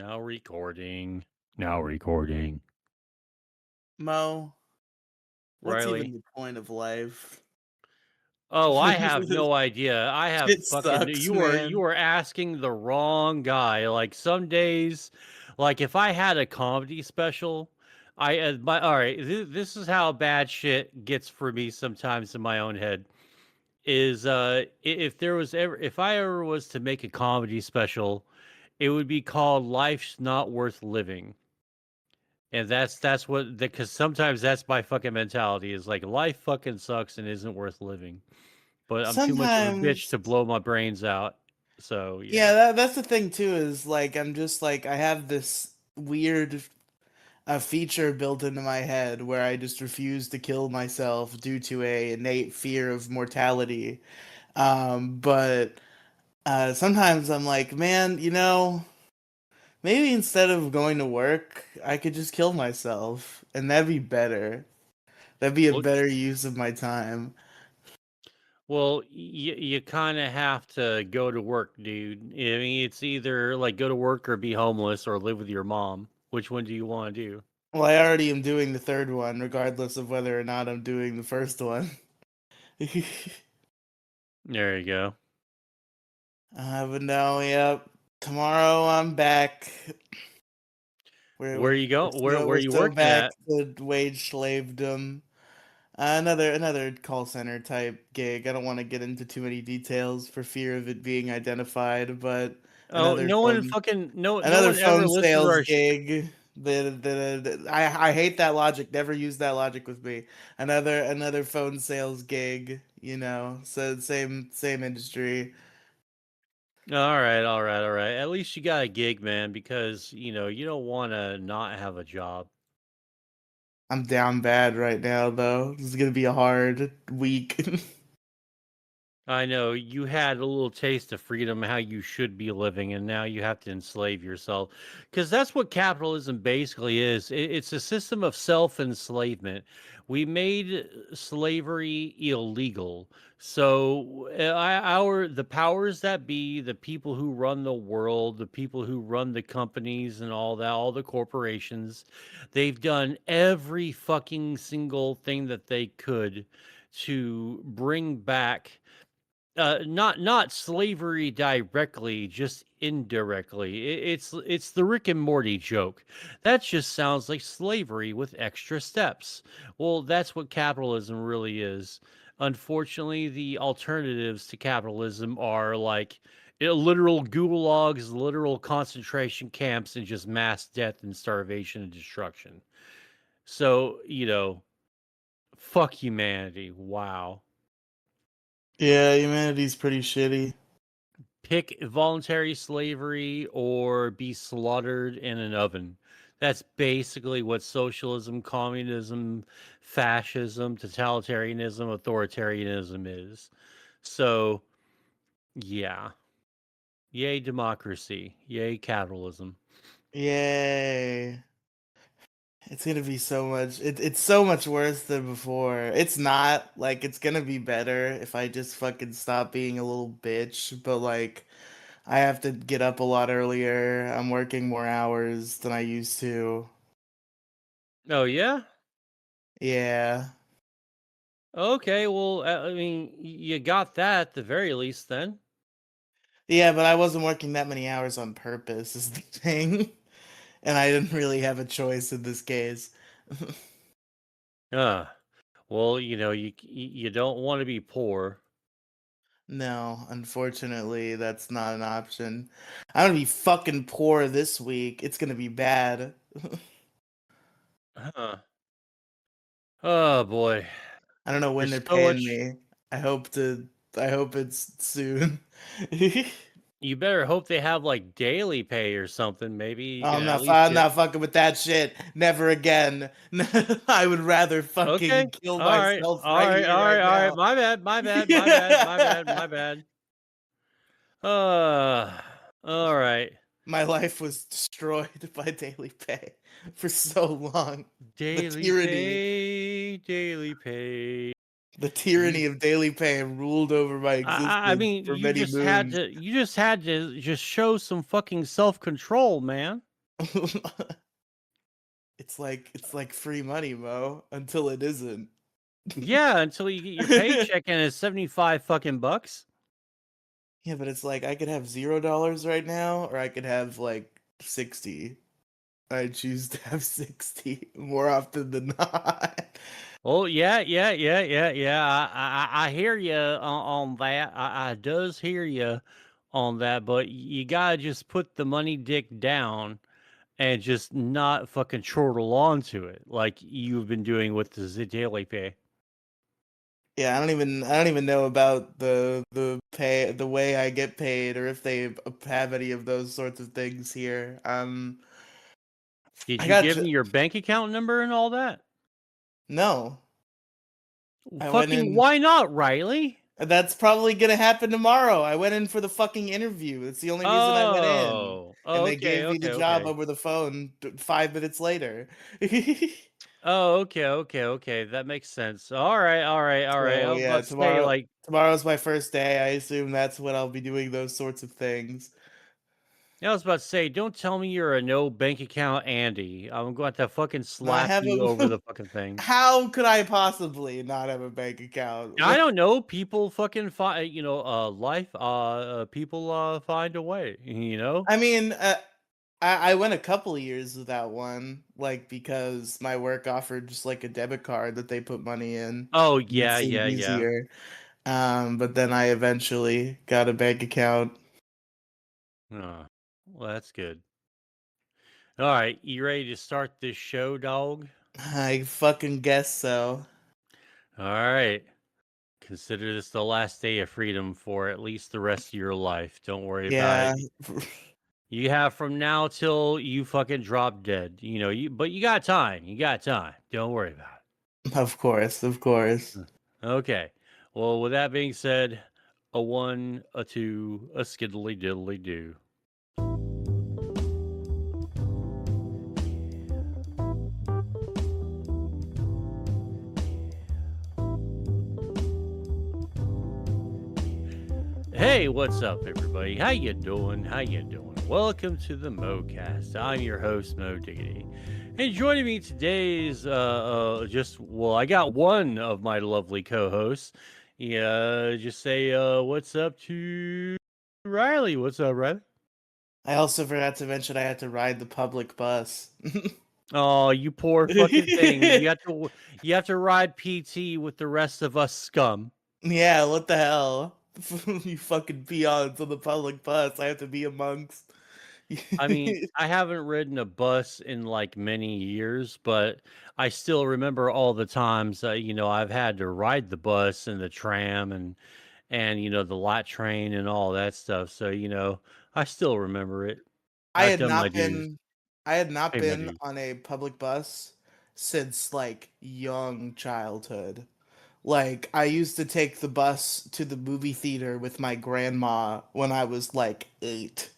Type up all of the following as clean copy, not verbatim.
Now recording. Now recording. Mo, what's even Riley. the point of life? Oh, I have no idea. I have Shit fucking sucks, you man. are asking the wrong guy. Like some days, like if I had a comedy special, all right, this is how bad shit gets for me sometimes in my own head. Is if there was ever if I ever was to make a comedy special, it would be called Life's Not Worth Living. And that's what because sometimes that's my fucking mentality is like life fucking sucks and isn't worth living. But I'm too much of a bitch Sometimes, to blow my brains out. So yeah, yeah. that's the thing too. Is like I'm just like I have this weird feature built into my head where I just refuse to kill myself due to a innate fear of mortality. But sometimes I'm like, man, maybe instead of going to work, I could just kill myself, and that'd be better. That'd be a Well, better use of my time. well, you kind of have to go to work, dude. I mean, it's either like go to work or be homeless or live with your mom. Which one do you want to do? Well, I already am doing the third one, regardless of whether or not I'm doing the first one. There you go. But no, yep. Tomorrow I'm back. Where you go? Where We're you so working back at? to wage slavedom. Another call center type gig. I don't want to get into too many details for fear of it being identified, but Oh, another no one phone fucking no another one ever phone listens to sales our gig. I hate that logic. Never use that logic with me. Another phone sales gig. So same industry. All right. At least you got a gig, man, because you don't want to not have a job. I'm down bad right now though. This is gonna be a hard week. I know you had a little taste of freedom, how you should be living, and now you have to enslave yourself. Because that's what capitalism basically is. It's a system of self enslavement. We made slavery illegal. So, the powers that be, the people who run the world, the people who run the companies and all that, all the corporations, they've done every fucking single thing that they could to bring back not slavery directly, just indirectly. It's the Rick and Morty joke. That just sounds like slavery with extra steps. Well, that's what capitalism really is. Unfortunately, the alternatives to capitalism are like literal gulags, literal concentration camps, and just mass death and starvation and destruction. So, fuck humanity. Wow. Yeah, humanity's pretty shitty. Pick voluntary slavery or be slaughtered in an oven. That's basically what socialism, communism, fascism, totalitarianism, authoritarianism is. So, yeah. Yay, democracy. Yay, capitalism. Yay. It's gonna be so much. It's so much worse than before. It's not like it's gonna be better if I just fucking stop being a little bitch. But like, I have to get up a lot earlier. I'm working more hours than I used to. Oh, yeah? Yeah, Okay, well, I mean, you got that at the very least then. yeah, but I wasn't working that many hours on purpose. Is the thing, and I didn't really have a choice in this case. Uh, well, you don't want to be poor. No, unfortunately, that's not an option. I'm gonna be fucking poor this week. It's gonna be bad. Huh. Oh, boy. I don't know when There's they're so paying much. me. I hope to. I hope it's soon. You better hope they have, like, daily pay or something, maybe you Oh, can at least I'm get. not fucking with that shit. Never again. I would rather Okay. fucking kill myself right Alright, here, right alright, alright. now. My bad, my bad, my bad, my bad, my bad. Uh, alright. My life was destroyed by daily pay for so long. The Daily tyranny, pay, daily pay. the You tyranny of daily pay ruled over my I existence mean, for many moons. you just had to just show some fucking self-control, man. It's like free money, Mo, until it isn't. Yeah, until you get your paycheck and it's 75 fucking bucks. Yeah, but it's like I could have $0 right now, or I could have like 60. I choose to have 60 more often than not. Oh yeah, yeah, yeah, yeah, yeah. I hear you on that. I does hear you on that, but you gotta just put the money dick down and just not fucking chortle onto it like you've been doing with the daily pay. Yeah, I don't even know about the way I get paid, or if they have any of those sorts of things here. Did I you got give me your bank account number and all that? no. I went Fucking in. why not, Riley? That's probably gonna happen tomorrow. I went in for the fucking interview. It's the only reason I went in, Oh, and they okay, gave me the okay, job okay. over the phone 5 minutes later. Oh, okay, okay, okay. That makes sense. All right, all right, all right. I So was yeah, about to say, like, tomorrow's my first day. I assume that's when I'll be doing those sorts of things. I was about to say, don't tell me you're a no bank account Andy. I'm going to fucking No, I slap have you over a. the fucking thing. How could I possibly not have a bank account? I don't know. People fucking find, life, people, find a way, I mean, I went a couple of years without one, like because my work offered just like a debit card that they put money in, Oh, and it yeah, seemed yeah, yeah. easier. But then I eventually got a bank account. Oh, well, that's good. All right, you ready to start this show, dog? I fucking guess so. All right. Consider this the last day of freedom for at least the rest of your life. Don't worry about Yeah, it. You have from now till you fucking drop dead. But you got time. You got time. Don't worry about of course, of course. it. Okay. Well, with that being said, a one, a two, a skiddly diddly do. Hey, what's up, everybody? How you doing? How you doing? Welcome to the MoCast. I'm your host, Mo Diggity. And joining me today is I got one of my lovely co-hosts. Yeah, just say what's up to Riley. What's up, Riley? I also forgot to mention I had to ride the public bus. Oh, you poor fucking thing. You have to ride PT with the rest of us scum. Yeah, what the hell? You fucking peons on the public bus. I have to be amongst. I mean, I haven't ridden a bus in like many years, but I still remember all the times I've had to ride the bus and the tram and the light train and all that stuff. So, I still remember it. I I've had done my not dues. been I had not Pay my been dues. on a public bus since like young childhood. Like I used to take the bus to the movie theater with my grandma when I was like 8.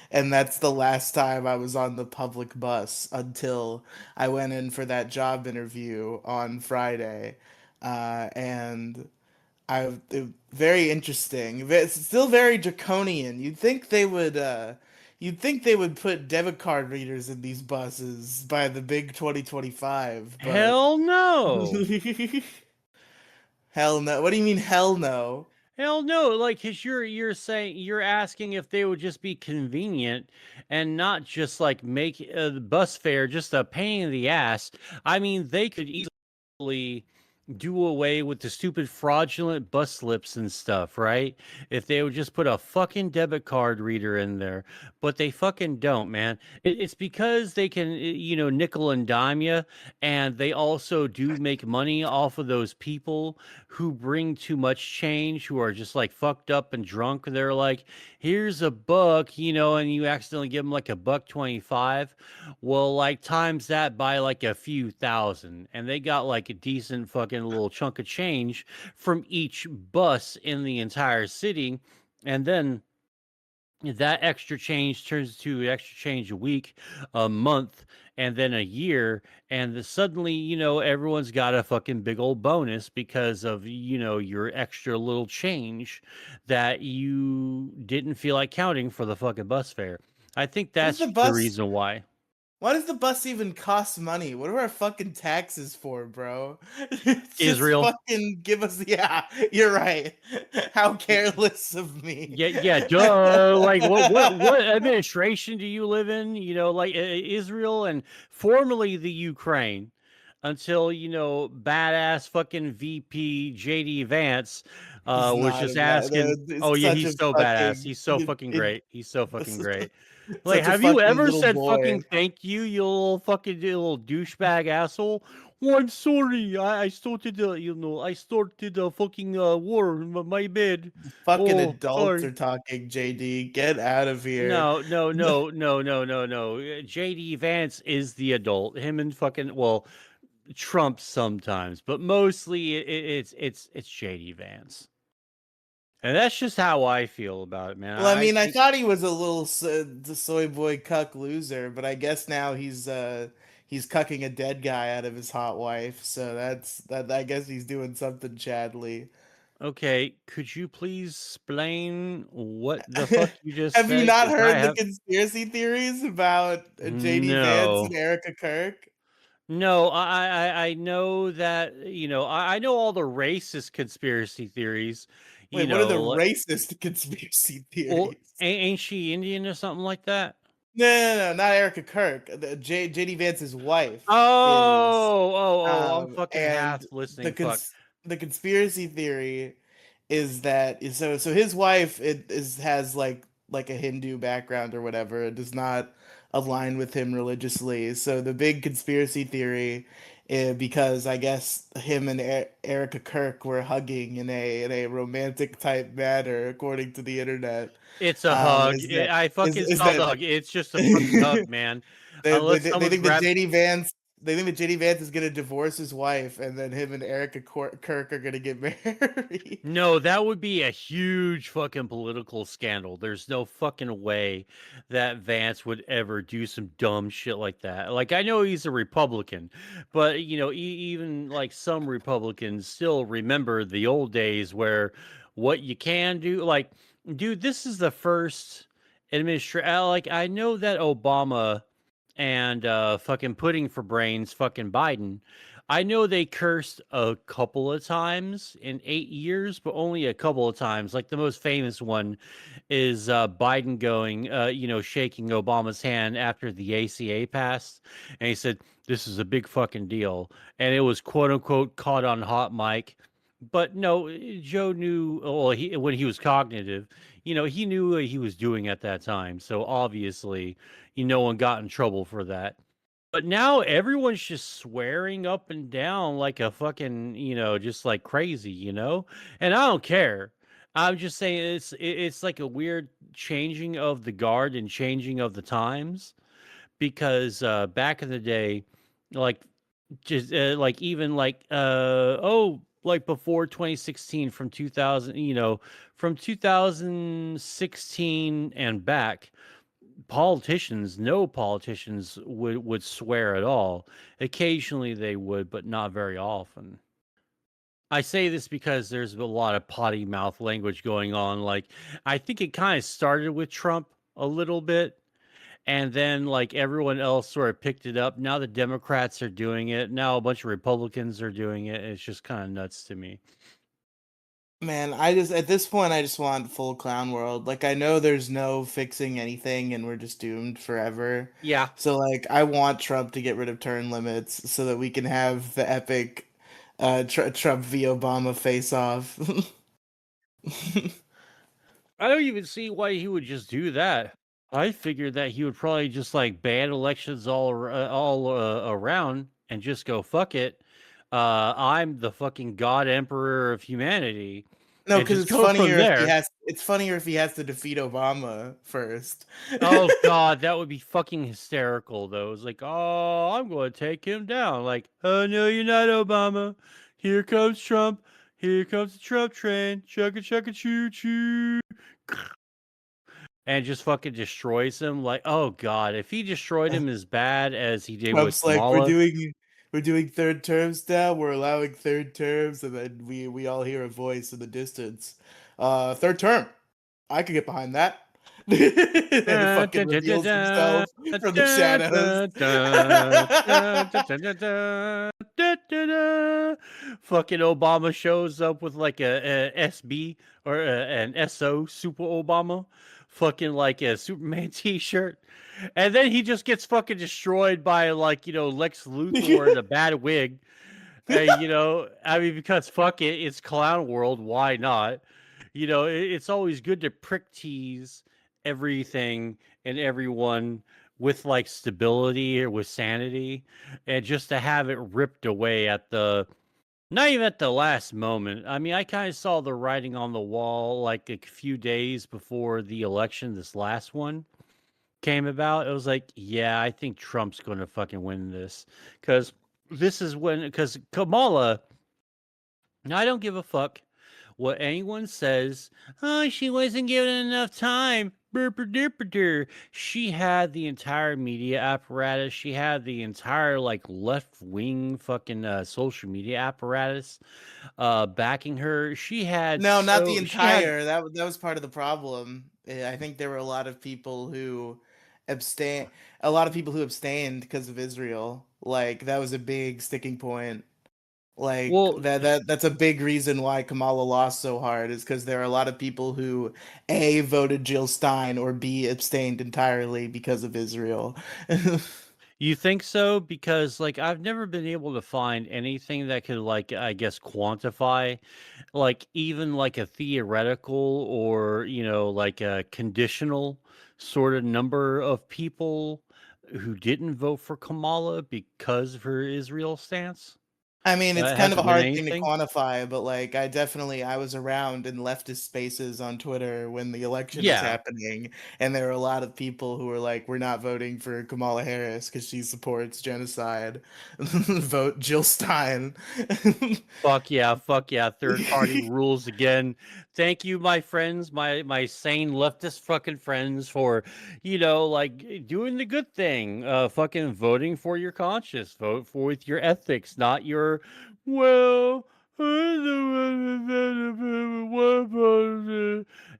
And that's the last time I was on the public bus until I went in for that job interview on Friday. And very interesting. It's still very draconian. You'd think they would put debit card readers in these buses by the big 2025, but Hell no. hell no. What do you mean hell no? Hell no, like, cause you're asking if they would just be convenient and not just like make the bus fare just a pain in the ass. I mean, they could easily do away with the stupid fraudulent bus slips and stuff, right? If they would just put a fucking debit card reader in there, but they fucking don't, man. It's because they can, nickel and dime you, and they also do make money off of those people who bring too much change, who are just like fucked up and drunk. They're like, here's a buck, and you accidentally give them like a buck 25. Well, like times that by like a few thousand, and they got like a decent fucking little chunk of change from each bus in the entire city. And then that extra change turns to extra change a week, a month, and then a year. And suddenly, everyone's got a fucking big old bonus because of, your extra little change that you didn't feel like counting for the fucking bus fare. I think What is that's the the bus? reason why. Why does the bus even cost money? What are our fucking taxes for, bro? Just Israel. fucking give us. Yeah, you're right. How careless of me. Yeah, yeah, duh. Like, what administration do you live in? You know, like Israel and formerly the Ukraine, until badass fucking VP JD Vance He's was not a just bad. asking. Oh It's yeah, such he's a so badass. fucking. He's so fucking It, great. He's so fucking great. Like, such a have you fucking ever little said fucking boy. thank you, you little fucking you little douchebag asshole? Oh, I'm sorry. I started I started the fucking war. My bad. Fucking Oh, adults sorry. are talking, JD. Get out of here. No, no, no, no, no, no, no. JD Vance is the adult. Him and fucking Trump sometimes, but mostly it's JD Vance. And that's just how I feel about it, man. Well, I I mean, I think thought he was a little soy boy cuck loser, but I guess now he's cucking a dead guy out of his hot wife. So that's that. I guess he's doing something Chadley. okay, could you please explain what the fuck you just Have you said? not Because I heard the have conspiracy theories about JD Vance and no. Erica Kirk? No, I know that, I know all the racist conspiracy theories, Wait, what are the like, racist conspiracy well, theories? ain't she Indian or something like that? No, not Erica Kirk. JD Vance's wife is, I'm fucking and half listening. Fuck. the conspiracy theory is that so his wife has like a Hindu background or whatever. It does not align with him religiously. So the big conspiracy theory, because I guess him and Erica Kirk were hugging in a romantic type manner, according to the internet, It's a hug. is that I fucking is saw the that hug. It's just a fucking hug, man. Unless they someone's think that grabbed. JD Vance is gonna divorce his wife, and then him and Erica Kirk are gonna get married. No, that would be a huge fucking political scandal. There's no fucking way that Vance would ever do some dumb shit like that. Like, I know he's a Republican, but even like some Republicans still remember the old days where what you can do. Like, dude, this is the first administration. Like, I know that Obama and fucking pudding for brains, fucking Biden. I know they cursed a couple of times in 8 years, but only a couple of times. Like, the most famous one is Biden going, shaking Obama's hand after the ACA passed, and he said, "This is a big fucking deal," and it was quote unquote caught on hot mic. But no, Joe knew. Well, when he was cognitive, he knew what he was doing at that time. So obviously, no one got in trouble for that. But now everyone's just swearing up and down like a fucking, just like crazy, And I don't care. I'm just saying it's like a weird changing of the guard and changing of the times, because back in the day, like, just like, even like like before 2016, from 2000, from 2016 and back, no politicians would swear at all. Occasionally they would, but not very often. I say this because there's a lot of potty mouth language going on. Like, I think it kind of started with Trump a little bit, and then like everyone else sort of picked it up. Now the Democrats are doing it. Now a bunch of Republicans are doing it. It's just kind of nuts to me. Man, I just at this point I just want full clown world. Like I know there's no fixing anything and we're just doomed forever. Yeah. So like I want Trump to get rid of term limits so that we can have the epic Trump v Obama face off. I don't even see why he would just do that. I figured that he would probably just like ban elections around and just go fuck it. I'm the fucking god emperor of humanity, No, and because just go from there. it's funnier if he has to defeat Obama first. Oh god, that would be fucking hysterical though. It's like, oh, I'm going to take him down. Like, oh no, you're not, Obama. Here comes Trump. Here comes the Trump train. Chugga chugga choo choo. And just fucking destroys him. Like, oh god, if he destroyed him as bad as he did with Trump's like, Kamala. we're doing third terms now. We're allowing third terms, and then we all hear a voice in the distance. Third term. I could get behind that. And Dun, fucking dun, dun, dun, reveals dun, himself from the dun, shadows. dun, dun, dun, dun, dun, dun, dun, dun, dun, dun. Fucking Obama shows up with like a SB or an SO Super Obama, fucking like a Superman T-shirt, and then he just gets fucking destroyed by like Lex Luthor in a bad wig. I mean, because fuck it, it's clown world. Why not? It's always good to prick tease everything and everyone with like stability or with sanity, and just to have it ripped away at the not even at the last moment. I mean, I kind of saw the writing on the wall like a few days before the election, this last one came about. It was like, yeah, I think Trump's going to fucking win this because because Kamala, I don't give a fuck what anyone says. Oh, she wasn't given enough time. Burper. She had the entire media apparatus. She had the entire like left wing fucking social media apparatus backing her. No, not the She had entire. That was part of the problem. I think there were a lot of people who abstain. A lot of people who abstained because of Israel. Like that was a big sticking point. Like well that's a big reason why Kamala lost so hard is because there are a lot of people who A voted Jill Stein or B abstained entirely because of Israel. You think so? Because like I've never been able to find anything that could like I guess quantify like even like a theoretical or like a conditional sort of number of people who didn't vote for Kamala because of her Israel stance. I mean, it's kind Has of a it been hard thing to anything? quantify, but like I was around in leftist spaces on Twitter when the election was Yeah. happening, and there were a lot of people who were like, "We're not voting for Kamala Harris because she supports genocide. Vote Jill Stein." Fuck yeah, fuck yeah. Third party rules again. Thank you, my friends, my sane leftist fucking friends for, like doing the good thing. Fucking voting for your conscience. Vote for with your ethics, not your well.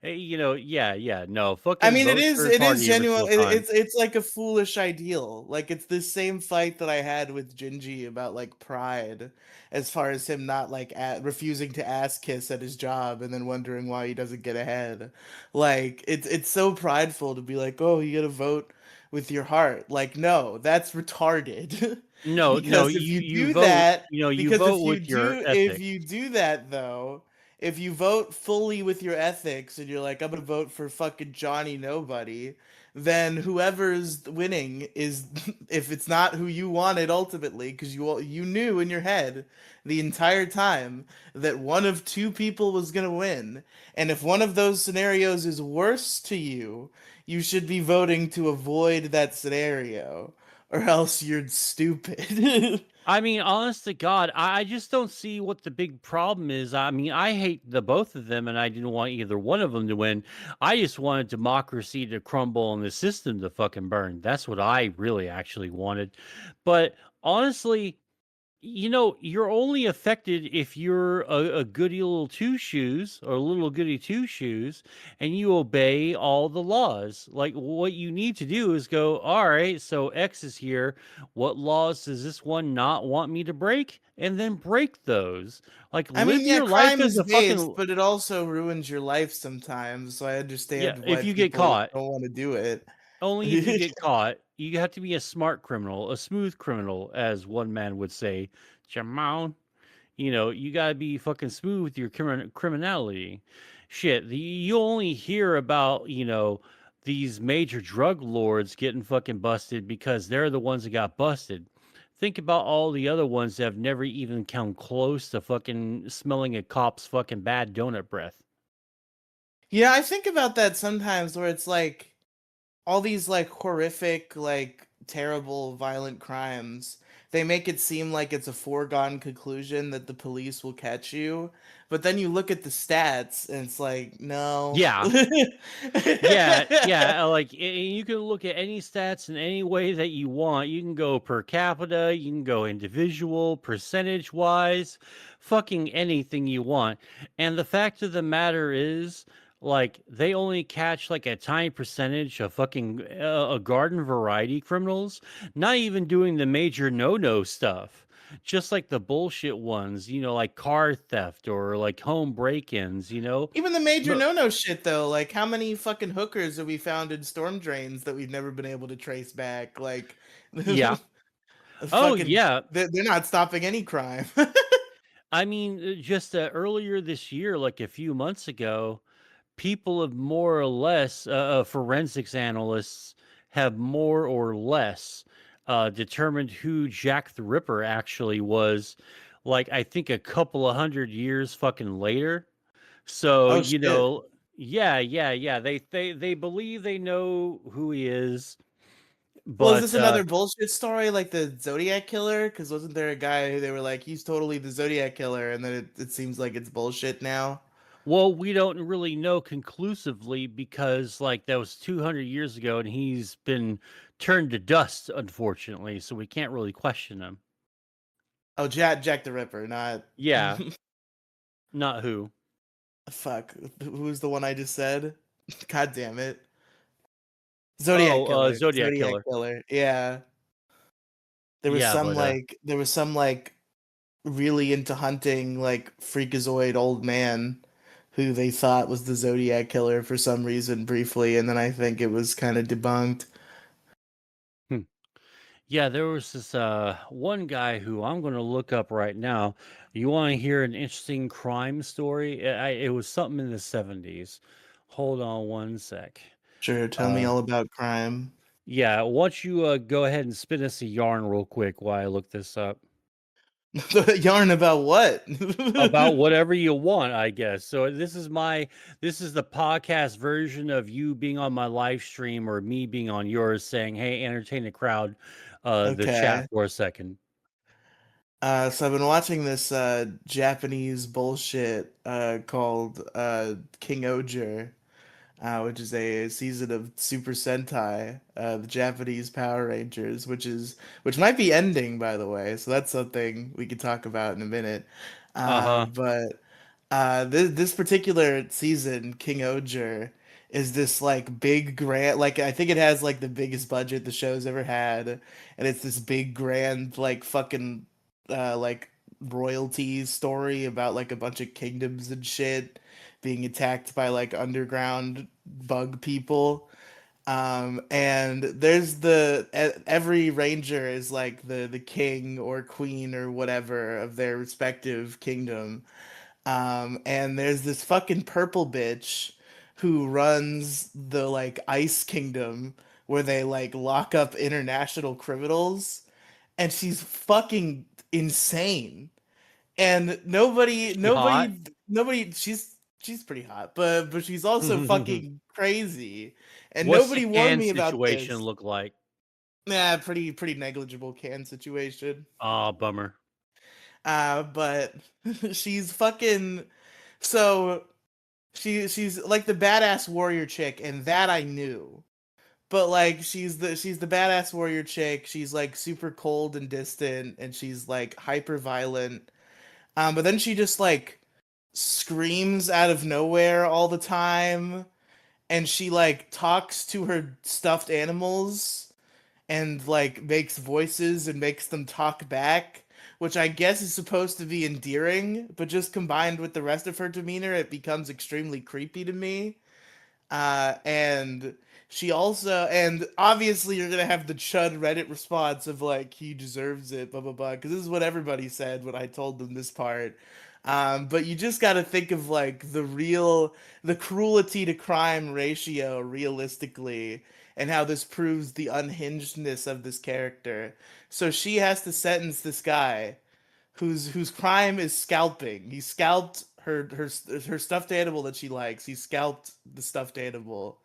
Yeah, no, I fucking mean, vote third it is party every genuine. single time. It's like a foolish ideal. Like it's the same fight that I had with Gingy about like pride, as far as him not like refusing to ass kiss at his job and then wondering why he doesn't get ahead. Like it's so prideful to be like, oh, you gotta vote with your heart. Like no, that's retarded. No, no, Because if you you do vote, that, you because vote with your if ethics. you do that though, if you vote fully with your ethics and you're like, I'm gonna vote for fucking Johnny Nobody, then whoever's winning is, if it's not who you wanted ultimately, because you knew in your head the entire time that one of two people was gonna win, and if one of those scenarios is worse to you, you should be voting to avoid that scenario, or else you're stupid. I mean, honest to God, I just don't see what the big problem is. I mean, I hate the both of them, and I didn't want either one of them to win. I just wanted democracy to crumble and the system to fucking burn. That's what I really actually wanted. But honestly, you're only affected if you're a goody little two shoes or a little goody two shoes and you obey all the laws. Like, what you need to do is go, all right, so X is here. What laws does this one not want me to break? And then break those. Like, I live mean, yeah, your life crime as is a based, fucking, but it also ruins your life sometimes. So I yeah, understand why if you get people caught, don't want to do it. only if you get caught, you have to be a smart criminal, a smooth criminal, as one man would say. Jamon. You gotta be fucking smooth with your criminality. Shit, you only hear about, these major drug lords getting fucking busted because they're the ones that got busted. Think about all the other ones that have never even come close to fucking smelling a cop's fucking bad donut breath. Yeah, I think about that sometimes where it's like all these like horrific, like terrible, violent crimes. They make it seem like it's a foregone conclusion that the police will catch you, but then you look at the stats and it's like, no. Yeah, yeah. Like you can look at any stats in any way that you want. You can go per capita, you can go individual, percentage wise, fucking anything you want. And the fact of the matter is, like they only catch like a tiny percentage of fucking garden variety criminals, not even doing the major no stuff, just like the bullshit ones, like car theft or like home break-ins, Even the major Mo- no-no shit though, like how many fucking hookers have we found in storm drains that we've never been able to trace back? Like, yeah. Oh fucking, yeah. they're not stopping any crime. I mean, just earlier this year, like a few months ago, people have more or less, forensics analysts have more or less determined who Jack the Ripper actually was. Like, I think a couple of 100 years fucking later. So, Oh shit. yeah, yeah, yeah. They believe they know who he is, Well, is but this another bullshit story like the Zodiac killer? Because wasn't there a guy who they were like, he's totally the Zodiac killer, and then it seems like it's bullshit now? well, we don't really know conclusively because, like, that was 200 years ago, and he's been turned to dust, unfortunately. So we can't really question him. Oh, Jack the Ripper, not Yeah, not who. fuck. Who's the one I just said? God damn it. Oh, Zodiac killer. Zodiac Zodiac killer. killer. Yeah. Yeah, but There was some like really into hunting like freakazoid old man who they thought was the Zodiac killer for some reason briefly, and then I think it was kind of debunked. hmm. Yeah, there was this one guy who I'm going to look up right now. You want to hear an interesting crime story? It was something in the 70s. Hold on one sec. Sure, tell me Uh, all about crime. yeah, why don't you go ahead and spin us a yarn real quick while I look this up? Yarn about what? About whatever you want, I guess. So this is the podcast version of you being on my live stream or me being on yours saying, "Hey, entertain the crowd, the chat Okay. for a second." So I've been watching this Japanese bullshit called King Oger, which is a season of Super Sentai, the Japanese Power Rangers, which might be ending, by the way. So that's something we could talk about in a minute. Uh-huh. But this particular season, King Oger, is this like big grand, like I think it has like the biggest budget the show's ever had, and it's this big grand like fucking like royalty story about like a bunch of kingdoms and shit being attacked by like underground bug people. And there's every ranger is like the king or queen or whatever of their respective kingdom. And there's this fucking purple bitch who runs the like ice kingdom where they like lock up international criminals, and she's fucking insane. And She hot? nobody she's pretty hot, but she's also fucking crazy. And What's the nobody warned can me about situation this. look like? Nah, pretty negligible can situation. Ah, bummer. But she's fucking so she's like the badass warrior chick, and that I knew. But like she's the badass warrior chick. She's like super cold and distant, and she's like hyper violent. But then she just like screams out of nowhere all the time, and she like talks to her stuffed animals and like makes voices and makes them talk back, which I guess is supposed to be endearing, but just combined with the rest of her demeanor, it becomes extremely creepy to me. And she also, and obviously, you're gonna have the Chud Reddit response of like, he deserves it, blah blah blah, because this is what everybody said when I told them this part. But you just got to think of like the cruelty to crime ratio realistically, and how this proves the unhingedness of this character. So she has to sentence this guy whose crime is scalping. He scalped her stuffed animal that she likes. He scalped the stuffed animal,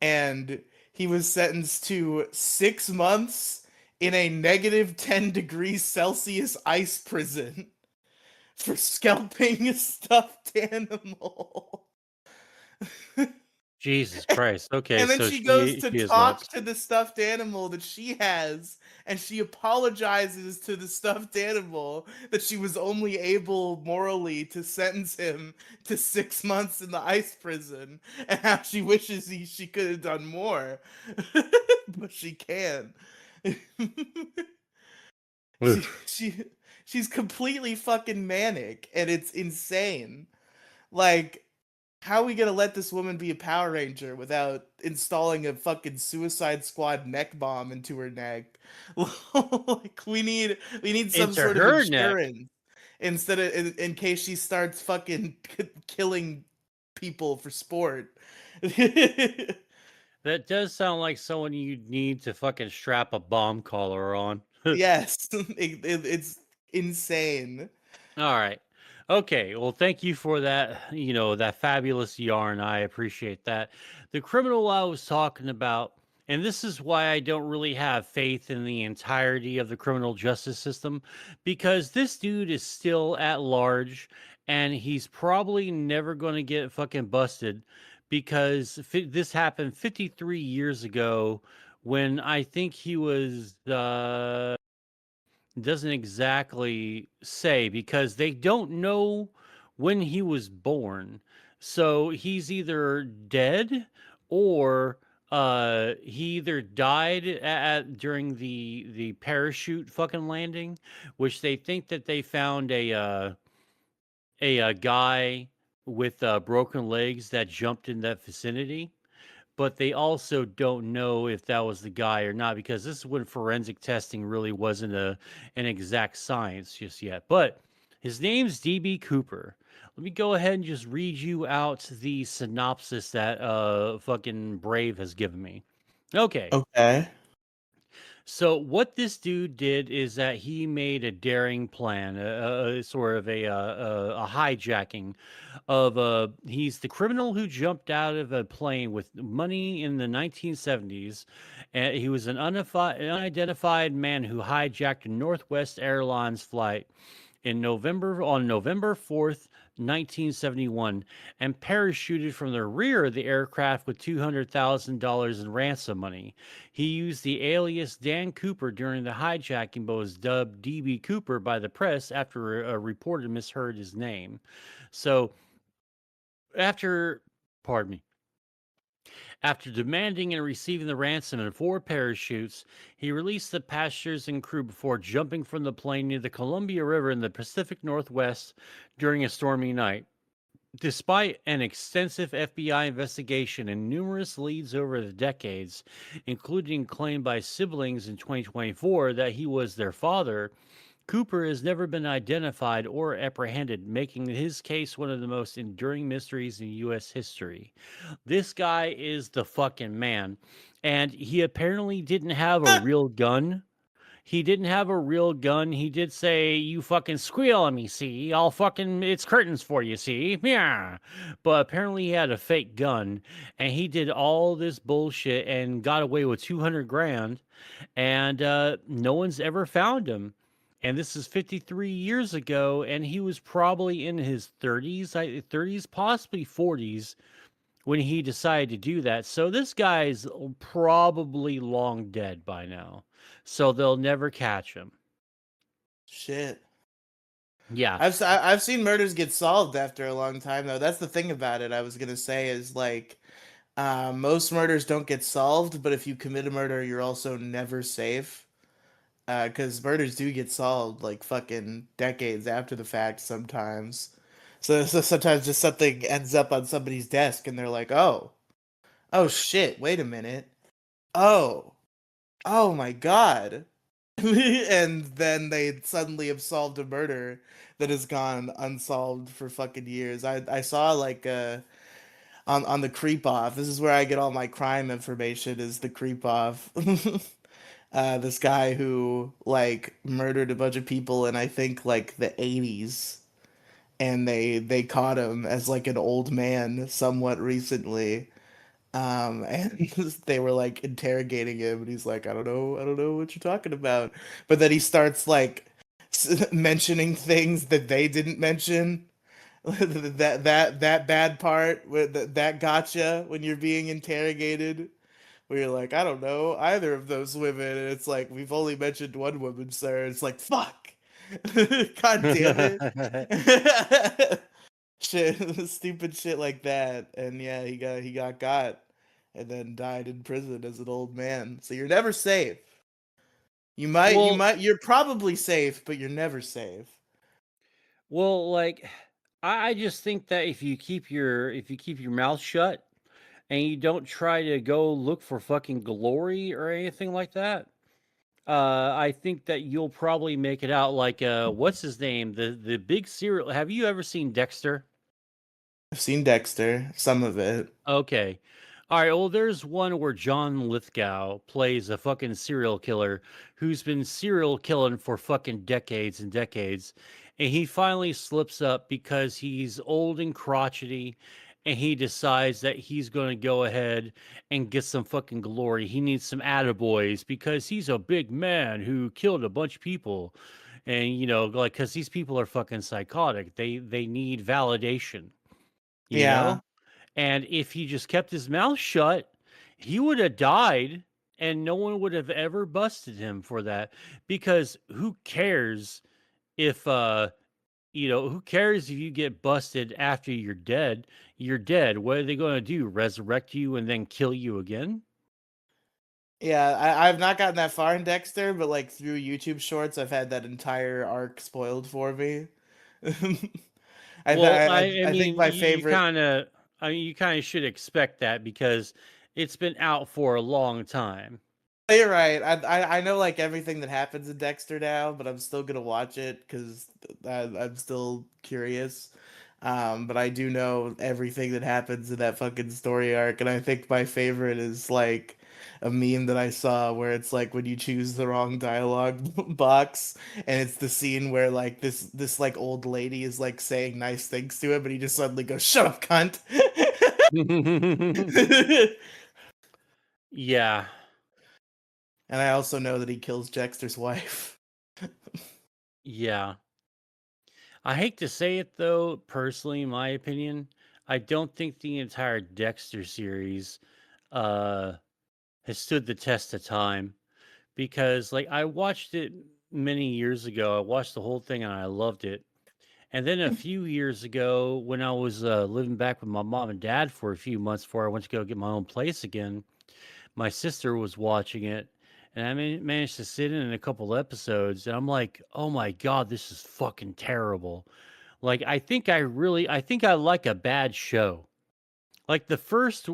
and he was sentenced to 6 months in a -10 degrees Celsius ice prison for scalping a stuffed animal. Jesus Christ. Okay, And then so she goes to she is talk nuts. to the stuffed animal that she has, and she apologizes to the stuffed animal that she was only able morally to sentence him to 6 months in the ice prison, and how she wishes she could have done more, but she can. she Oof. she she's completely fucking manic, and it's insane. Like, how are we gonna let this woman be a Power Ranger without installing a fucking Suicide Squad neck bomb into her neck? Like, we need some Into sort of her neck. insurance instead of in case she starts fucking killing people for sport. That does sound like someone you'd need to fucking strap a bomb collar on. Yes, it's insane. All right. Okay. Well, thank you for that, that fabulous yarn. I appreciate that. The criminal I was talking about, and this is why I don't really have faith in the entirety of the criminal justice system, because this dude is still at large and he's probably never going to get fucking busted because this happened 53 years ago when I think he was doesn't exactly say because they don't know when he was born. So he's either dead or he either died during the parachute fucking landing, which they think that they found a guy with broken legs that jumped in that vicinity, but they also don't know if that was the guy or not because this is when forensic testing really wasn't an exact science just yet. But his name's DB Cooper. Let me go ahead and just read you out the synopsis that fucking Brave has given me. Okay. Okay. So what this dude did is that he made a daring plan, a sort of a hijacking of he's the criminal who jumped out of a plane with money in the 1970s, and he was an unidentified man who hijacked a Northwest Airlines flight on November 4th, 1971, and parachuted from the rear of the aircraft with $200,000 in ransom money. He used the alias Dan Cooper during the hijacking, but was dubbed DB Cooper by the press after a reporter misheard his name. So after, pardon me, after demanding and receiving the ransom and four parachutes, he released the passengers and crew before jumping from the plane near the Columbia River in the Pacific Northwest during a stormy night. Despite an extensive FBI investigation and numerous leads over the decades, including claim by siblings in 2024 that he was their father, Cooper has never been identified or apprehended, making his case one of the most enduring mysteries in U.S. history. This guy is the fucking man. And he apparently didn't have a real gun. He didn't have a real gun. He did say, "You fucking squeal at me, see? I'll fucking, it's curtains for you, see? Yeah." But apparently he had a fake gun and he did all this bullshit and got away with 200 grand and no one's ever found him. And this is 53 years ago, and he was probably in his 30s, 30s, possibly 40s when he decided to do that. So this guy's probably long dead by now. So they'll never catch him. Shit. Yeah. I've seen murders get solved after a long time though. That's the thing about it. I was gonna say is like, most murders don't get solved, but if you commit a murder, you're also never safe. Because murders do get solved like fucking decades after the fact sometimes. So sometimes just something ends up on somebody's desk and they're like, oh shit, wait a minute. Oh, oh my god. And then they suddenly have solved a murder that has gone unsolved for fucking years. I saw like on the creep off. This is where I get all my crime information is the creep off. This guy who like murdered a bunch of people in I think like the 80s, and they caught him as like an old man somewhat recently. And they were like interrogating him, and he's like, I don't know what you're talking about. But then he starts like mentioning things that they didn't mention. That bad part with that gotcha when you're being interrogated. where you're like, I don't know either of those women, and it's like we've only mentioned one woman, sir. It's like fuck, god damn it, shit, stupid shit like that, and yeah, he got, and then died in prison as an old man. So you're never safe. Well, You're probably safe, but you're never safe. like I just think that if you keep your mouth shut and you don't try to go look for fucking glory or anything like that, I think that you'll probably make it out. Like what's his name? The big serial. Have you ever seen Dexter? I've seen Dexter, some of it. Okay. All right. Well, there's one where John Lithgow plays a fucking serial killer who's been serial killing for fucking decades and decades. And he finally slips up because he's old and crotchety and he decides that he's going to go ahead and get some fucking glory. He needs some attaboys because he's a big man who killed a bunch of people. And, like, because these people are fucking psychotic. They need validation, you Yeah, know? And if he just kept his mouth shut, he would have died and no one would have ever busted him for that because who cares if who cares if you get busted after you're dead? You're dead. What are they going to do? Resurrect you and then kill you again? yeah. I've not gotten that far in Dexter, but like through YouTube Shorts, I've had that entire arc spoiled for me. Well, I I think mean, my favorite. you kind of should expect that because it's been out for a long time. You're right. I know like everything that happens in Dexter now, but I'm still gonna watch it because I'm still curious. But I do know everything that happens in that fucking story arc, and I think my favorite is like a meme that I saw where it's like when you choose the wrong dialogue box, and it's the scene where like this like old lady is like saying nice things to him, but he just suddenly goes, "Shut up, cunt." Yeah. And I also know that he kills Dexter's wife. Yeah. I hate to say it though, personally, in my opinion, I don't think the entire Dexter series uh has stood the test of time because like I watched it many years ago. I watched the whole thing and I loved it. And then a few years ago when I was living back with my mom and dad for a few months before I went to go get my own place again, my sister was watching it and I managed to sit in a couple episodes and I'm like, "Oh my god, this is fucking terrible." Like, I think I like a bad show. Like the first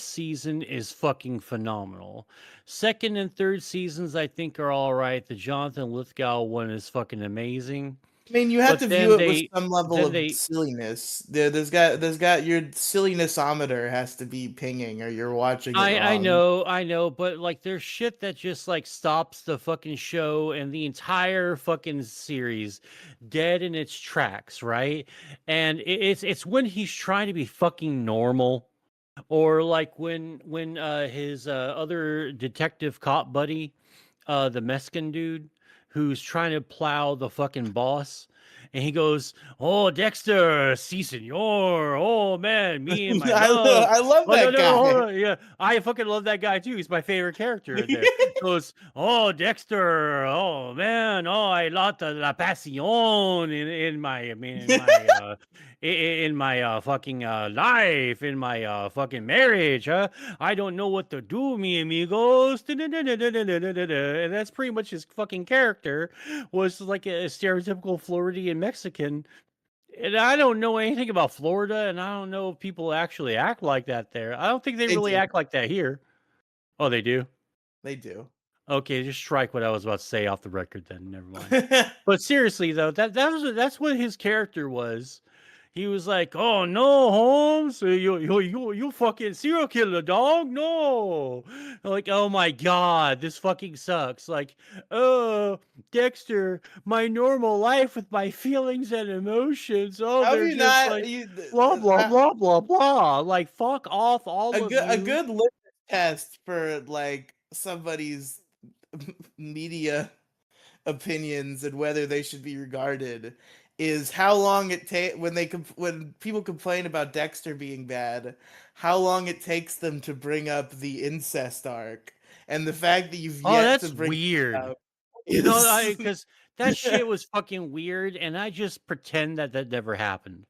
season is fucking phenomenal. Second and third seasons I think are all right. The Jonathan Lithgow one is fucking amazing. I mean, you have But to view it with some level then of they silliness. There's got your sillinessometer has to be pinging, or you're watching it wrong. I know, but like there's shit that just like stops the fucking show and the entire fucking series dead in its tracks, right? And it's when he's trying to be fucking normal. Or like when his other detective cop buddy, the Mexican dude, who's trying to plow the fucking boss, and he goes, "Oh, Dexter, si senor. Oh man, me and my love." I love Oh no, that no, no, hold guy. on. Yeah, I fucking love that guy too. He's my favorite character in there. Goes, "Oh, Dexter. Oh man. Oh, I lot la pasión in my, I mean, in my fucking life, in my fucking marriage, huh? I don't know what to do, mi amigos. And that's pretty much his fucking character was like a stereotypical Floridian Mexican. And I don't know anything about Florida, and I don't know if people actually act like that there. I don't think they They really do. act like that here. Oh, they do? They do. Okay, just strike what I was about to say off the record then. Never mind. But seriously though, that's what his character was. He was like, "Oh no, Holmes, you fucking serial killer, dog. No." Like, "Oh my god, this fucking sucks." Like, "Oh, Dexter, my normal life with my feelings and emotions. Oh, How have they're you just not like blah blah blah blah blah." Like, fuck off all of a you. good litmus test for like somebody's media opinions and whether they should be regarded is how long it take when when people complain about Dexter being bad, how long it takes them to bring up the incest arc, and the fact that you've Oh, yet to that's bring it weird. up No, is I because that shit was fucking weird, and I just pretend that that never happened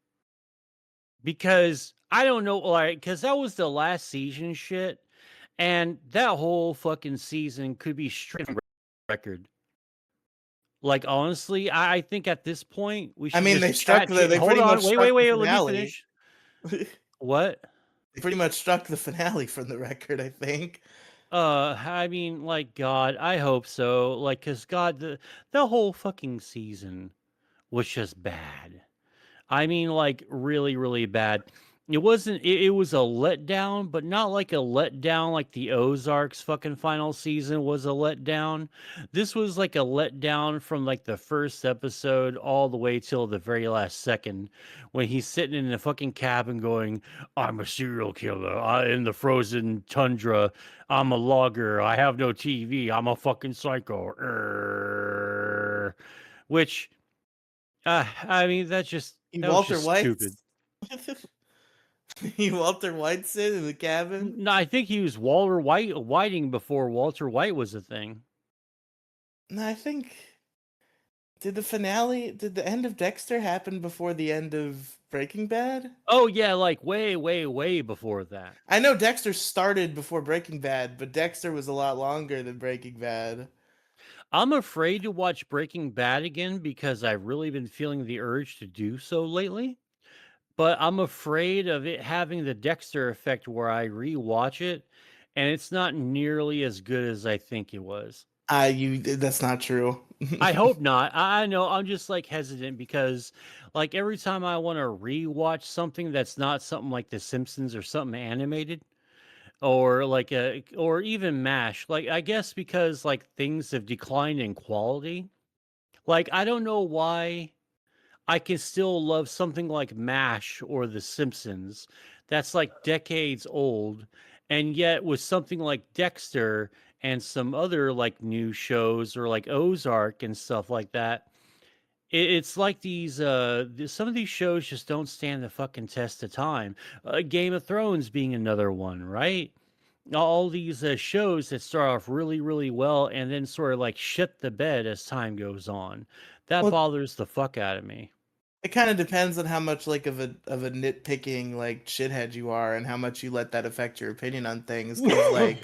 because I don't know, like, because that was the last season shit, and that whole fucking season could be straight from record. Like, honestly, I think at this point we I should mean just chat shit. they Hold pretty on, much wait, wait, struck the wait. Let me finale. finish. They What? pretty much struck the finale from the record, I think. I mean, like, God, I hope so. Like, cause God, the whole fucking season was just bad. I mean, like, really, really bad. It wasn't. It was a letdown, but not like a letdown like the Ozarks fucking final season was a letdown. This was like a letdown from like the first episode all the way till the very last second, when he's sitting in the fucking cabin going, "I'm a serial killer. In the frozen tundra. I'm a logger. I have no TV. I'm a fucking psycho." Which I mean, He that was Walter just stupid. White's he Walter White's in the cabin. No, I think he was Walter Whiting before Walter White was a thing. No, I think did the end of Dexter happen before the end of Breaking Bad? Oh yeah, like way, way, way before that. I know Dexter started before Breaking Bad, but Dexter was a lot longer than Breaking Bad. I'm afraid to watch Breaking Bad again because I've really been feeling the urge to do so lately. But I'm afraid of it having the Dexter effect where I rewatch it and it's not nearly as good as I think it was. You that's not true. I hope not. I know I'm just like hesitant because like every time I want to rewatch something that's not something like The Simpsons or something animated or like a or even MASH, like I guess because like things have declined in quality. Like I don't know why I can still love something like MASH or The Simpsons that's like decades old, and yet with something like Dexter and some other like new shows or like Ozark and stuff like that, it's like some of these shows just don't stand the fucking test of time. Game of Thrones being another one, right? All these shows that start off really, really well and then sort of like shit the bed as time goes on. That Well, bothers the fuck out of me. it kind of depends on how much like of a nitpicking like shithead you are and how much you let that affect your opinion on things. Because like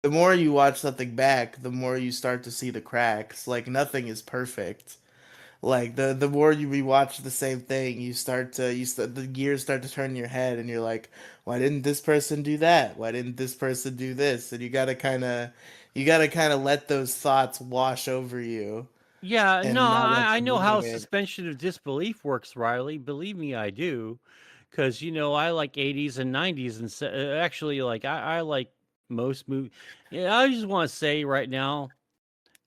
the more you watch something back, the more you start to see the cracks. Like nothing is perfect. Like the more you rewatch the same thing, the gears start to turn in your head, and you're like, why didn't this person do that? Why didn't this person do this? And you gotta kind of let those thoughts wash over you Yeah, no, and not let I you know ruin how it. suspension of disbelief works, Riley. Believe me, I do. Because, I like 80s and 90s. And actually, like, I like most movies. Yeah, I just want to say right now,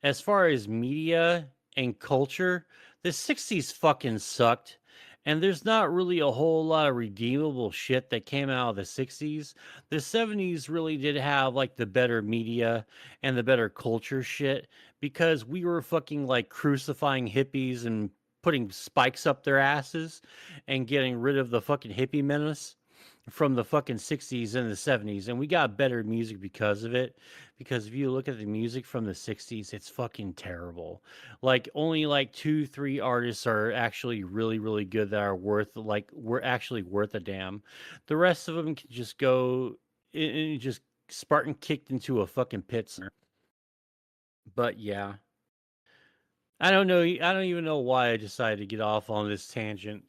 as far as media and culture, the 60s fucking sucked. And there's not really a whole lot of redeemable shit that came out of the 60s. The 70s really did have like the better media and the better culture shit because we were fucking like crucifying hippies and putting spikes up their asses and getting rid of the fucking hippie menace from the fucking 60s and the 70s. And we got better music because of it, because if you look at the music from the 60s, it's fucking terrible. Like only like 2 3 artists are actually really really good that are worth like we're actually worth a damn. The rest of them can just go and just Spartan kicked into a fucking pit center. But yeah, I don't know, I don't even know why I decided to get off on this tangent.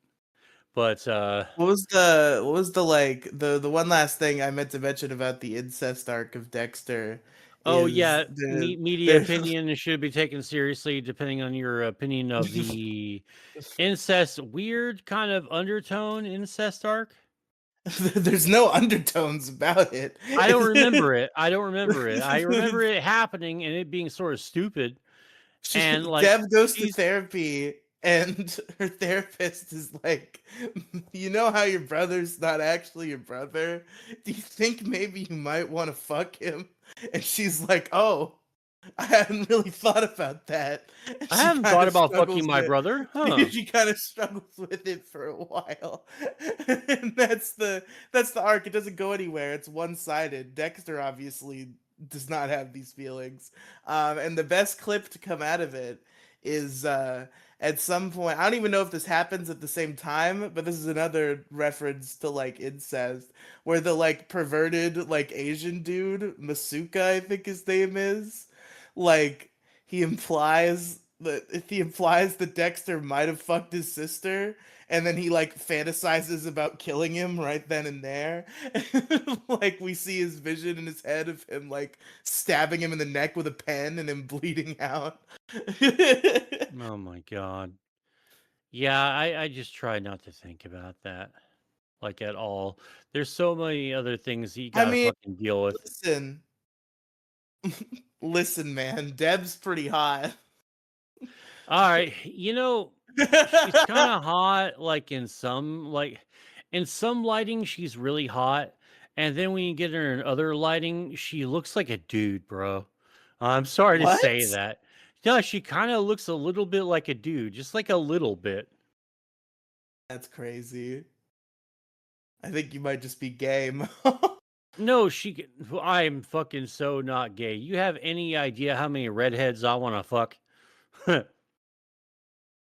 But What was the like the one last thing I meant to mention about the incest arc of Dexter oh is yeah, media there opinion should be taken seriously depending on your opinion of the incest, weird kind of undertone incest arc. there's no undertones about it. I don't remember it. I don't remember it. I remember it happening and it being sort of stupid. And like Deb goes to she's therapy, and her therapist is like, "You know how your brother's not actually your brother? Do you think maybe you might want to fuck him?" And she's like, "Oh." I hadn't really thought about that. I She haven't kind thought of about fucking struggles my with brother, huh? she kind of struggles with it for a while. And that's the arc. It doesn't go anywhere. It's one-sided. Dexter obviously does not have these feelings. And the best clip to come out of it is at some point, I don't even know if this happens at the same time, but this is another reference to like incest, where the like perverted like Asian dude, Masuka, I think his name is, like he implies that Dexter might have fucked his sister, and then he like fantasizes about killing him right then and there. Like we see his vision in his head of him like stabbing him in the neck with a pen and him bleeding out. Oh my god. Yeah, I just try not to think about that, like, at all. There's so many other things that you I gotta mean, fucking deal with. listen, listen, man, Deb's pretty hot. Alright, she's kinda hot, like, in some lighting, she's really hot, and then when you get her in other lighting, she looks like a dude, bro. I'm sorry to say What? that. No, she kinda looks a little bit like a dude, just like a little bit. That's crazy. I think you might just be game. No, I'm fucking so not gay. You have any idea how many redheads I wanna fuck? Oh,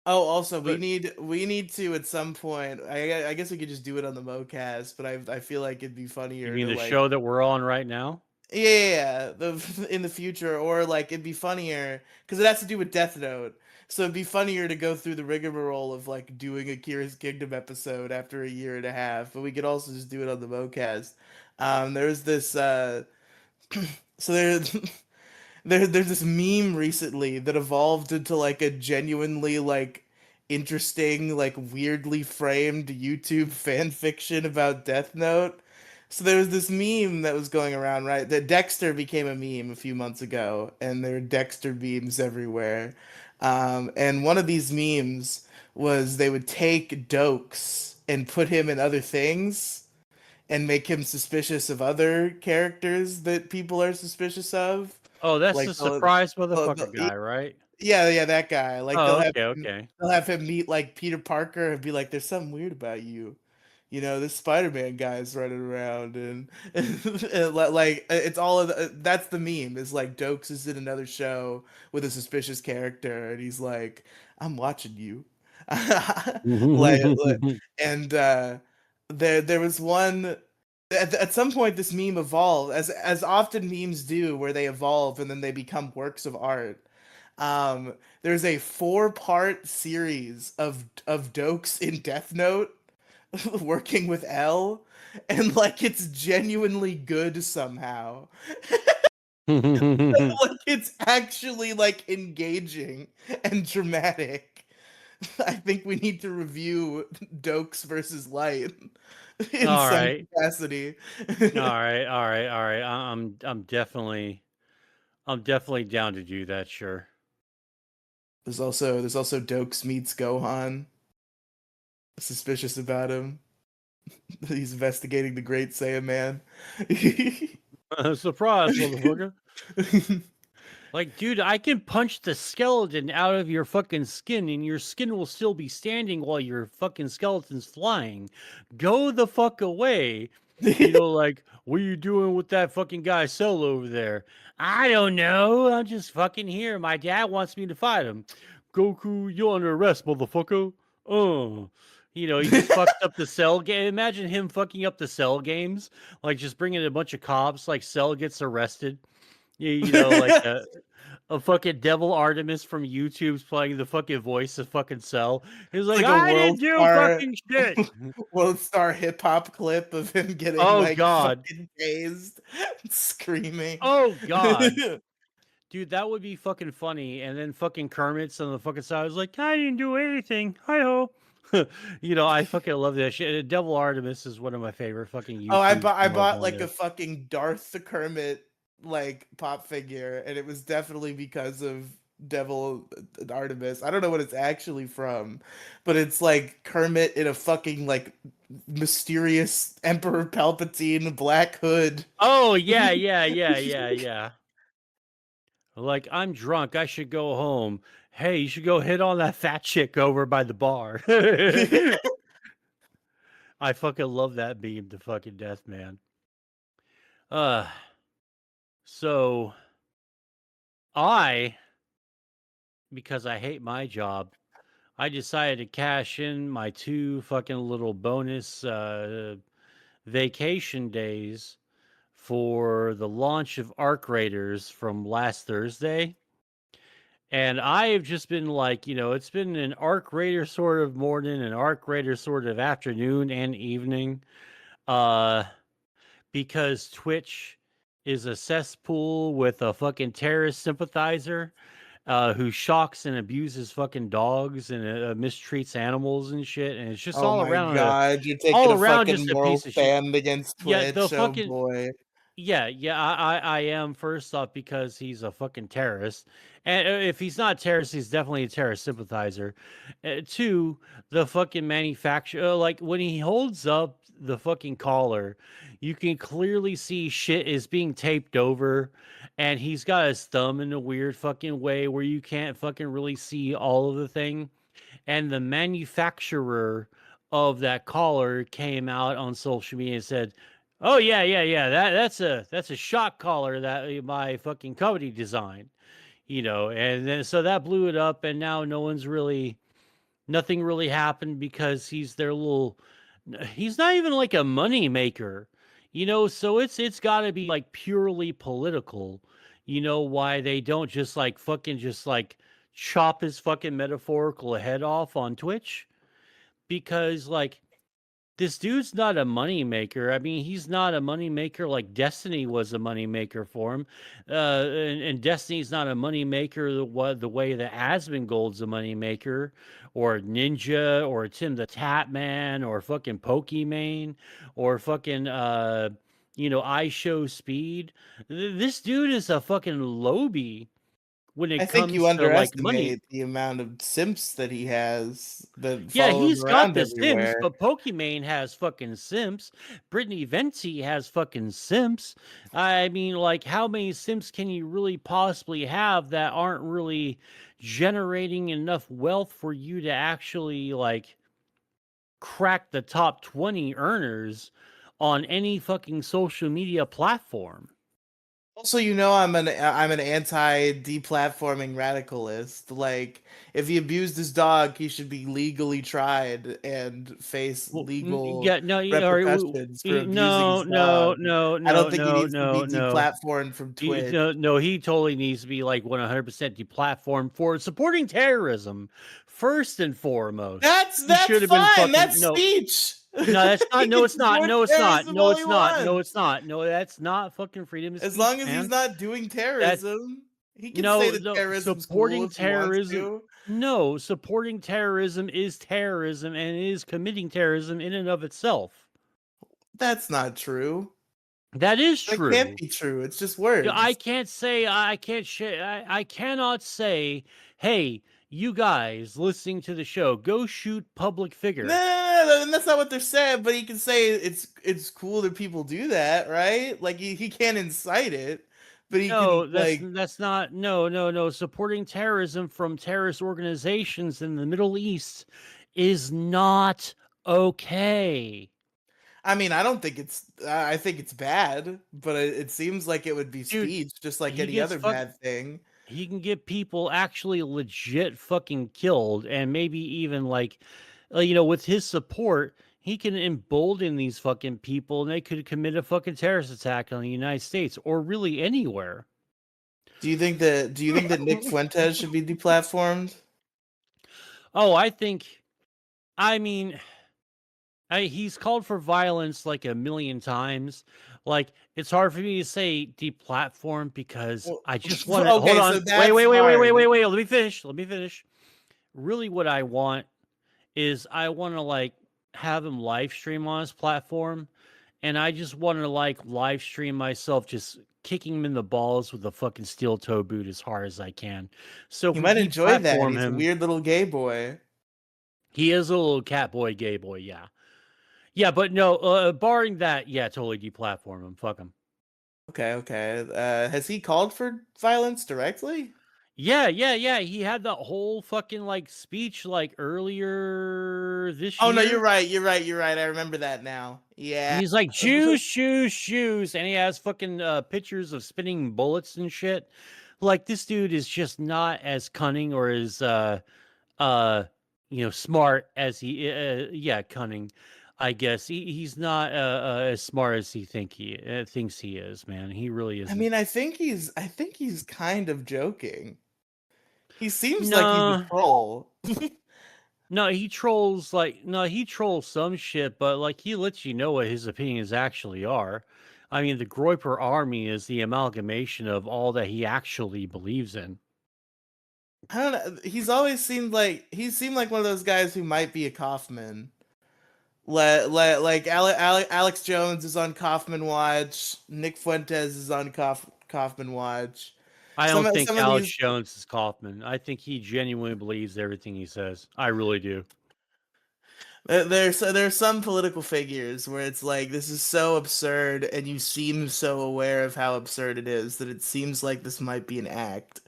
also, we But need we need to at some point. I guess we could just do it on the MoCast, but I feel like it'd be you funnier mean to the like show that we're on right now? yeah, the in the future, or like it'd be funnier because it has to do with Death Note. So it'd be funnier to go through the rigmarole of like doing a Kira's Kingdom episode after a year and a half, but we could also just do it on the MoCast. There's this so there's this meme recently that evolved into like a genuinely like interesting, like weirdly framed YouTube fan fiction about Death Note. So there was this meme that was going around, right? That Dexter became a meme a few months ago, and there are Dexter memes everywhere. And one of these memes was they would take Dokes and put him in other things and make him suspicious of other characters that people are suspicious of. Oh, that's Like the surprise motherfucker they'll guy, right? yeah, yeah, that guy. Like Oh, okay, okay. they'll have him meet like Peter Parker and be like, "There's something weird about you." You know, this Spider-Man guy is running around and like it's all of that's the meme. Is like Dokes is in another show with a suspicious character and he's like, "I'm watching you." like and there was one at some point this meme evolved as often memes do where they evolve and then they become works of art. There's a 4-part series of Dokes in Death Note working with L, and like it's genuinely good somehow. Like it's actually like engaging and dramatic. I think we need to review Dokes versus Light in All some right. capacity. All right, all right, all right. I'm definitely down to do that, sure. There's also Dokes meets Gohan. Suspicious about him. He's investigating the Great Saiyan Man. Surprise, motherfucker. Like, dude, I can punch the skeleton out of your fucking skin and your skin will still be standing while your fucking skeleton's flying. Go the fuck away. Like, what are you doing with that fucking guy Cell over there? I don't know. I'm just fucking here. My dad wants me to fight him. Goku, you're under arrest, motherfucker. Oh. He just fucks up the Cell game. Imagine him fucking up the Cell games. Like, just bringing a bunch of cops, like, Cell gets arrested. Like a fucking Devil Artemis from YouTube's playing the fucking voice of fucking Cell. He's like, Like a I didn't do fucking shit. world star hip hop clip of him getting Oh like God. fucking tased, screaming. Oh God. Dude, that would be fucking funny. And then fucking Kermit's on the fucking side was like, I didn't do anything. Hi ho. I fucking love that shit. Devil Artemis is one of my favorite fucking Oh, YouTube I channels bought on like a there. fucking Darth the Kermit like pop figure, and it was definitely because of Devil Artemis. I don't know what it's actually from, but it's like Kermit in a fucking like mysterious Emperor Palpatine black hood. Oh yeah, yeah, yeah, yeah, yeah. Like, I'm drunk, I should go home. Hey, you should go hit on that fat chick over by the bar. I fucking love that meme to fucking death, man. Uh, so I, because I hate my job, I decided to cash in my 2 fucking little bonus vacation days for the launch of Arc Raiders from last Thursday. And I have just been like, it's been an Arc Raider sort of morning, an Arc Raider sort of afternoon and evening. Uh, because Twitch is a cesspool with a fucking terrorist sympathizer who shocks and abuses fucking dogs and mistreats animals and shit. And it's just Oh my god, you're taking all a around fucking just a moral piece of shit. stand against Yeah, the Twitch. Oh fucking boy. yeah, yeah, I am first off because he's a fucking terrorist, and if he's not a terrorist, he's definitely a terrorist sympathizer. Two, the fucking manufacturer, like when he holds up the fucking collar, you can clearly see shit is being taped over, and he's got his thumb in a weird fucking way where you can't fucking really see all of the thing, and the manufacturer of that collar came out on social media and said, "Oh yeah, yeah, yeah. That's a shock collar that my fucking company designed." And then so that blew it up, and now nothing really happened because he's not even like a money maker, so it's got to be like purely political, why they don't just like fucking just like chop his fucking metaphorical head off on Twitch, because like this dude's not a money maker. I mean, he's not a money maker like Destiny was a money maker for him. And Destiny's not a money maker the way that Asmongold's a money maker, or Ninja, or Tim the Tatman, or fucking Pokimane, or fucking I Show Speed. This dude is a fucking lobby when I it think you comes to like money. underestimate the amount of simps that he has that Yeah, follow him he's got around the Sims, everywhere. but Pokimane has fucking Sims. Brittany Venti has fucking Sims. I mean, like, how many Sims can you really possibly have that aren't really generating enough wealth for you to actually, like, crack the top 20 earners on any fucking social media platform? Also, I'm an anti deplatforming radicalist. Like, if he abused his dog, he should be legally tried and face Well, legal yeah, no, repercussions for abusing no, his dog. no, no, I don't no, think he no, needs to be no, no. deplatformed from Twitch. No, no, he totally needs to be like 100% deplatformed for supporting terrorism first and foremost. He That's should have been fine. fucking That's no, speech. no, that's not. He No, can it's not. support No, it's not. terrorism No, all it's he not. No, wants. it's not. No, that's not fucking freedom of As speech, long as he's man. not doing That terrorism, he can say no, that no, terrorism's cool supporting if he wants terrorism. to. No, supporting terrorism is terrorism and is committing terrorism in and of itself. That's not true. That is That can't true. be true. It's just Yeah, I words. can't say I can't I cannot say, "Hey, you guys listening to the show, go shoot public No, figure." no, no, no, and that's not what they're saying. But he can say it's cool that people do that, right? Like he can't incite it, but he can No, like. that's not. No, no, no. Supporting terrorism from terrorist organizations in the Middle East is not okay. I mean, I don't think it's. I think it's bad, but it seems like it would be Dude, speech, just like he any gets other fuck bad thing. he can get people actually legit fucking killed, and maybe even like with his support, he can embolden these fucking people and they could commit a fucking terrorist attack on the United States or really anywhere. Do you think that Nick Fuentes should be deplatformed? Oh, I mean, he's called for violence like a million times. Like, it's hard for me to say deplatform because Well, I just want to hold okay, so on. Wait, that's wait, wait, wait, wait, hard. wait, wait. Let me finish. Let me finish. Really, what I want is I want to like have him live stream on his platform, and I just want to like live stream myself just kicking him in the balls with a fucking steel toe boot as hard as I can. So if You we might enjoy that. deplatform He's a him, weird little gay boy. he is a little cat boy, gay boy, yeah. Yeah, but no, barring that, yeah, totally deplatform him. Fuck him. Okay, okay. Has he called for violence directly? Yeah, yeah, yeah. He had that whole fucking like speech like earlier this Oh no, you're year. right. You're right. You're right. I remember that now. And Yeah. he's like, "Shoes, shoes, shoes," and he has fucking, pictures of spinning bullets and shit. Like, this dude is just not as cunning or as, uh, smart as yeah, cunning, I guess. He's not, as smart as he thinks he is, man. He really I isn't. mean, I think he's kind of joking. He seems like he's a No. troll. No, he trolls some shit, but, like, he lets you know what his opinions actually are. I mean, the Groiper Army is the amalgamation of all that he actually believes in. I don't know. He seemed like one of those guys who might be a Kaufman. Like Alex Jones is on Kaufman Watch. Nick Fuentes is on Kaufman Watch. I Some don't of think some of Alex these Jones is Kaufman. I think he genuinely believes everything he says. I really do. there's some political figures where it's like this is so absurd, and you seem so aware of how absurd it is that it seems like this might be an act.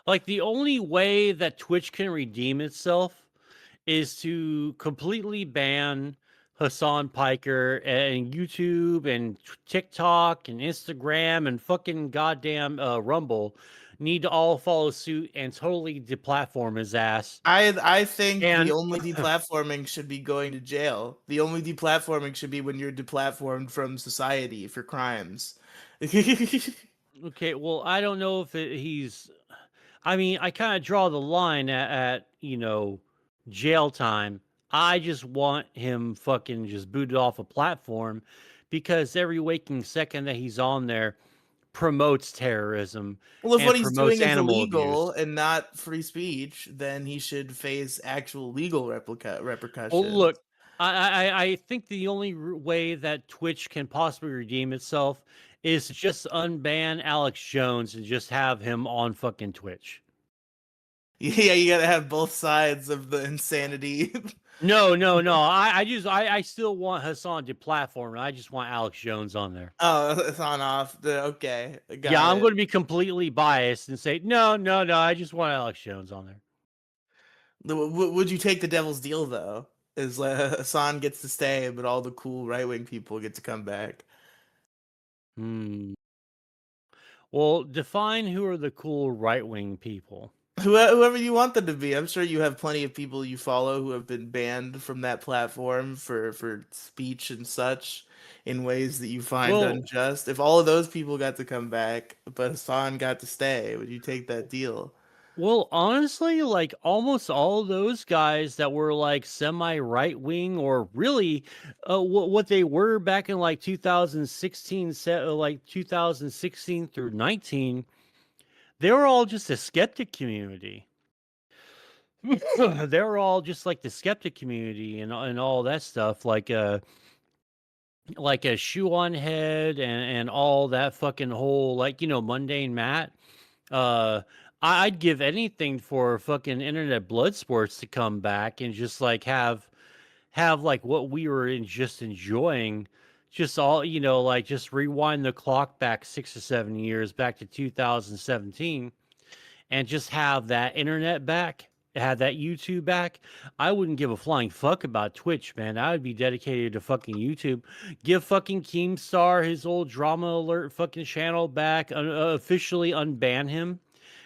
Like, the only way that Twitch can redeem itself is to completely ban Hassan Piker, and YouTube and TikTok and Instagram and fucking goddamn Rumble need to all follow suit and totally deplatform his ass. I think the And only deplatforming should be going to jail. The only deplatforming should be when you're deplatformed from society for crimes. okay, well, I don't know if he's. I mean, I kind of draw the line at jail time. I just want him fucking just booted off a platform because every waking second that he's on there promotes terrorism Well, if what and he's promotes doing is animal illegal abuse. and not free speech, then he should face actual legal Well, look, repercussions. I think the only way that Twitch can possibly redeem itself is to just unban Alex Jones and just have him on fucking Twitch. Yeah, you gotta have both sides of the insanity. No, no, no. I still want Hassan to platform. I just want Alex Jones on there. Oh, it's on off. Okay, Yeah, got I'm it. going to be completely biased and say no, no, no. I just want Alex Jones on there. Would you take the devil's deal though? Is Hassan gets to stay, but all the cool right wing people get to come back. Hmm. Well, define who are the cool right wing people. Whoever you want them to be. I'm sure you have plenty of people you follow who have been banned from that platform for speech and such in ways that you find Well, unjust. If all of those people got to come back, but Hassan got to stay, would you take that deal? Well, honestly, like almost all those guys that were like semi right wing or really what they were back in like 2016, like 2016 through 19, they were all just a skeptic community. They were all just like the skeptic community and all that stuff, like a shoe on head and all that fucking whole like mundane Matt. Uh, I'd give anything for fucking internet blood sports to come back and just like have like what we were just enjoying. Just all like just rewind the clock back 6 or 7 years back to 2017 and just have that internet back, have that YouTube back. I wouldn't give a flying fuck about Twitch, man. I would be dedicated to fucking YouTube. Give fucking Keemstar his old drama alert fucking channel back, officially unban him.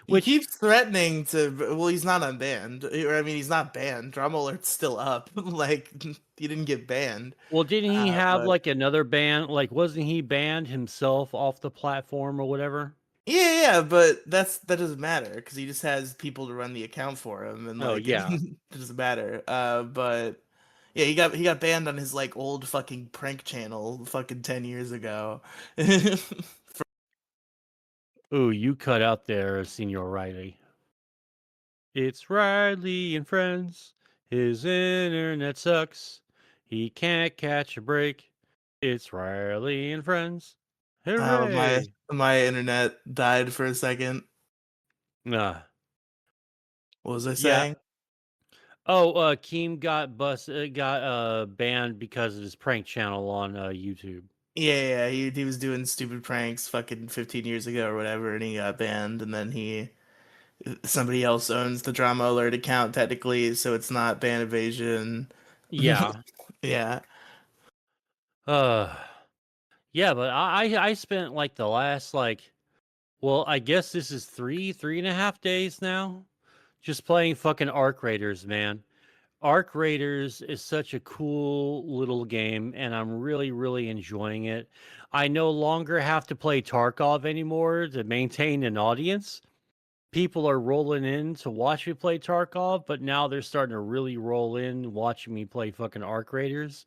He Which, keeps threatening to. Well, he's not unbanned. Or I mean, he's not banned. Drama Alert's still up. Like he didn't get banned. well, didn't he have But like another ban? Like, wasn't he banned himself off the platform or whatever? yeah, yeah, but that doesn't matter because he just has people to run the account for him, and Oh like it, yeah. it doesn't matter. But yeah, he got banned on his like old fucking prank channel, fucking 10 years ago. Ooh, you cut out there, Senior Riley. It's Riley and friends. His internet sucks. He can't catch a break. It's Riley and friends. My Hooray! my internet died for a second. Ah, What was I yeah. saying? Oh, Keem got banned because of his prank channel on YouTube. Yeah, he was doing stupid pranks fucking 15 years ago or whatever, and he got banned, and then he somebody else owns the Drama Alert account technically, so it's not ban evasion. Yeah. Yeah. Uh yeah, but I spent like the last like well, I guess this is 3.5 days now. Just playing fucking Arc Raiders, man. Arc Raiders is such a cool little game, and I'm really, really enjoying it. I no longer have to play Tarkov anymore to maintain an audience. People are rolling in to watch me play Tarkov, but now they're starting to really roll in watching me play fucking Arc Raiders.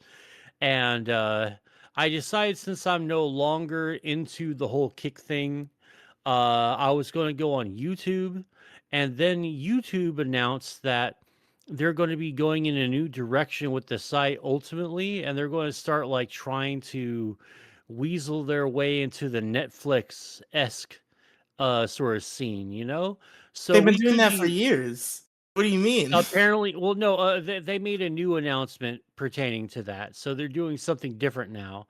And I decided since I'm no longer into the whole kick thing, I was going to go on YouTube, and then YouTube announced that they're going to be going in a new direction with the site ultimately, and they're going to start like trying to weasel their way into the Netflix esque sort of scene, you know? So They've been we doing could that for be years. What do you mean? apparently, well, no, they made a new announcement pertaining to that. So they're doing something different now.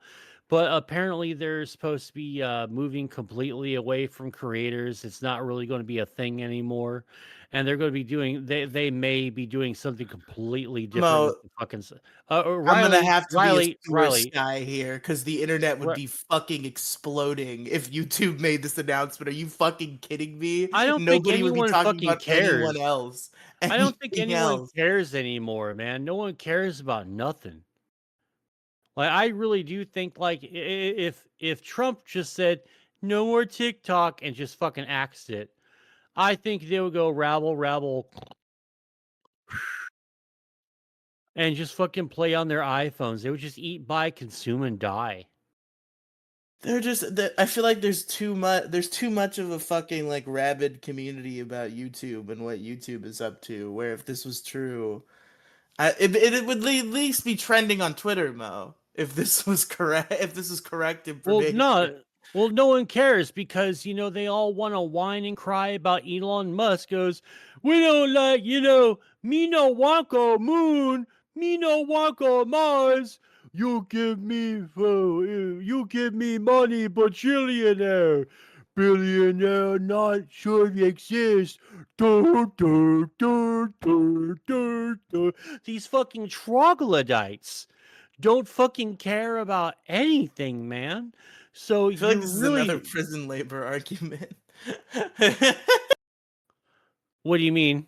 But apparently, they're supposed to be moving completely away from creators. It's not really going to be a thing anymore, and they're going to be doing. They may be doing something completely different with Mo, the fucking. I'm gonna Riley, have to be a Riley, source Riley. guy here because the internet would Ri- be fucking exploding if YouTube made this announcement. Are you fucking kidding me? I don't think Nobody would be anyone talking fucking about anyone cares. else. I don't think Anything anyone else. cares anymore, man. No one cares about nothing. Like I really do think like if Trump just said no more TikTok and just fucking axed it, I think they would go rabble rabble and just fucking play on their iPhones. They would just eat, buy, consume, and die. I feel like there's too much of a fucking like rabid community about YouTube and what YouTube is up to. Where if this was true, it would at least be trending on Twitter, Mo. If this was correct, if this is correct Well, information. no, well, no one cares because they all want to whine and cry about Elon Musk. Goes, we don't like me no want go moon, me no want go Mars. You give me money, but billionaire not should exist. These fucking troglodytes don't fucking care about anything, man. So I feel like you this is another really, prison labor argument. what do you mean?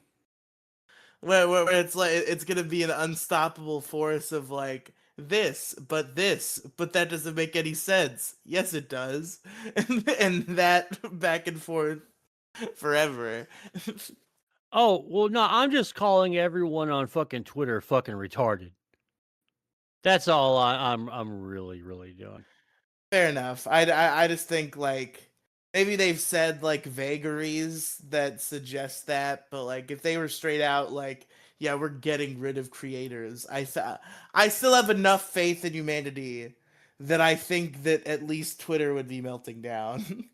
Where it's like it's gonna be an unstoppable force of like this, but that doesn't make any sense. Yes, it does, and that back and forth forever. Oh, well, no, I'm just calling everyone on fucking Twitter fucking retarded. That's all I'm really, really doing. Fair enough. I just think like maybe they've said like vagaries that suggest that, but like if they were straight out like, yeah, we're getting rid of creators, I still have enough faith in humanity that I think that at least Twitter would be melting down.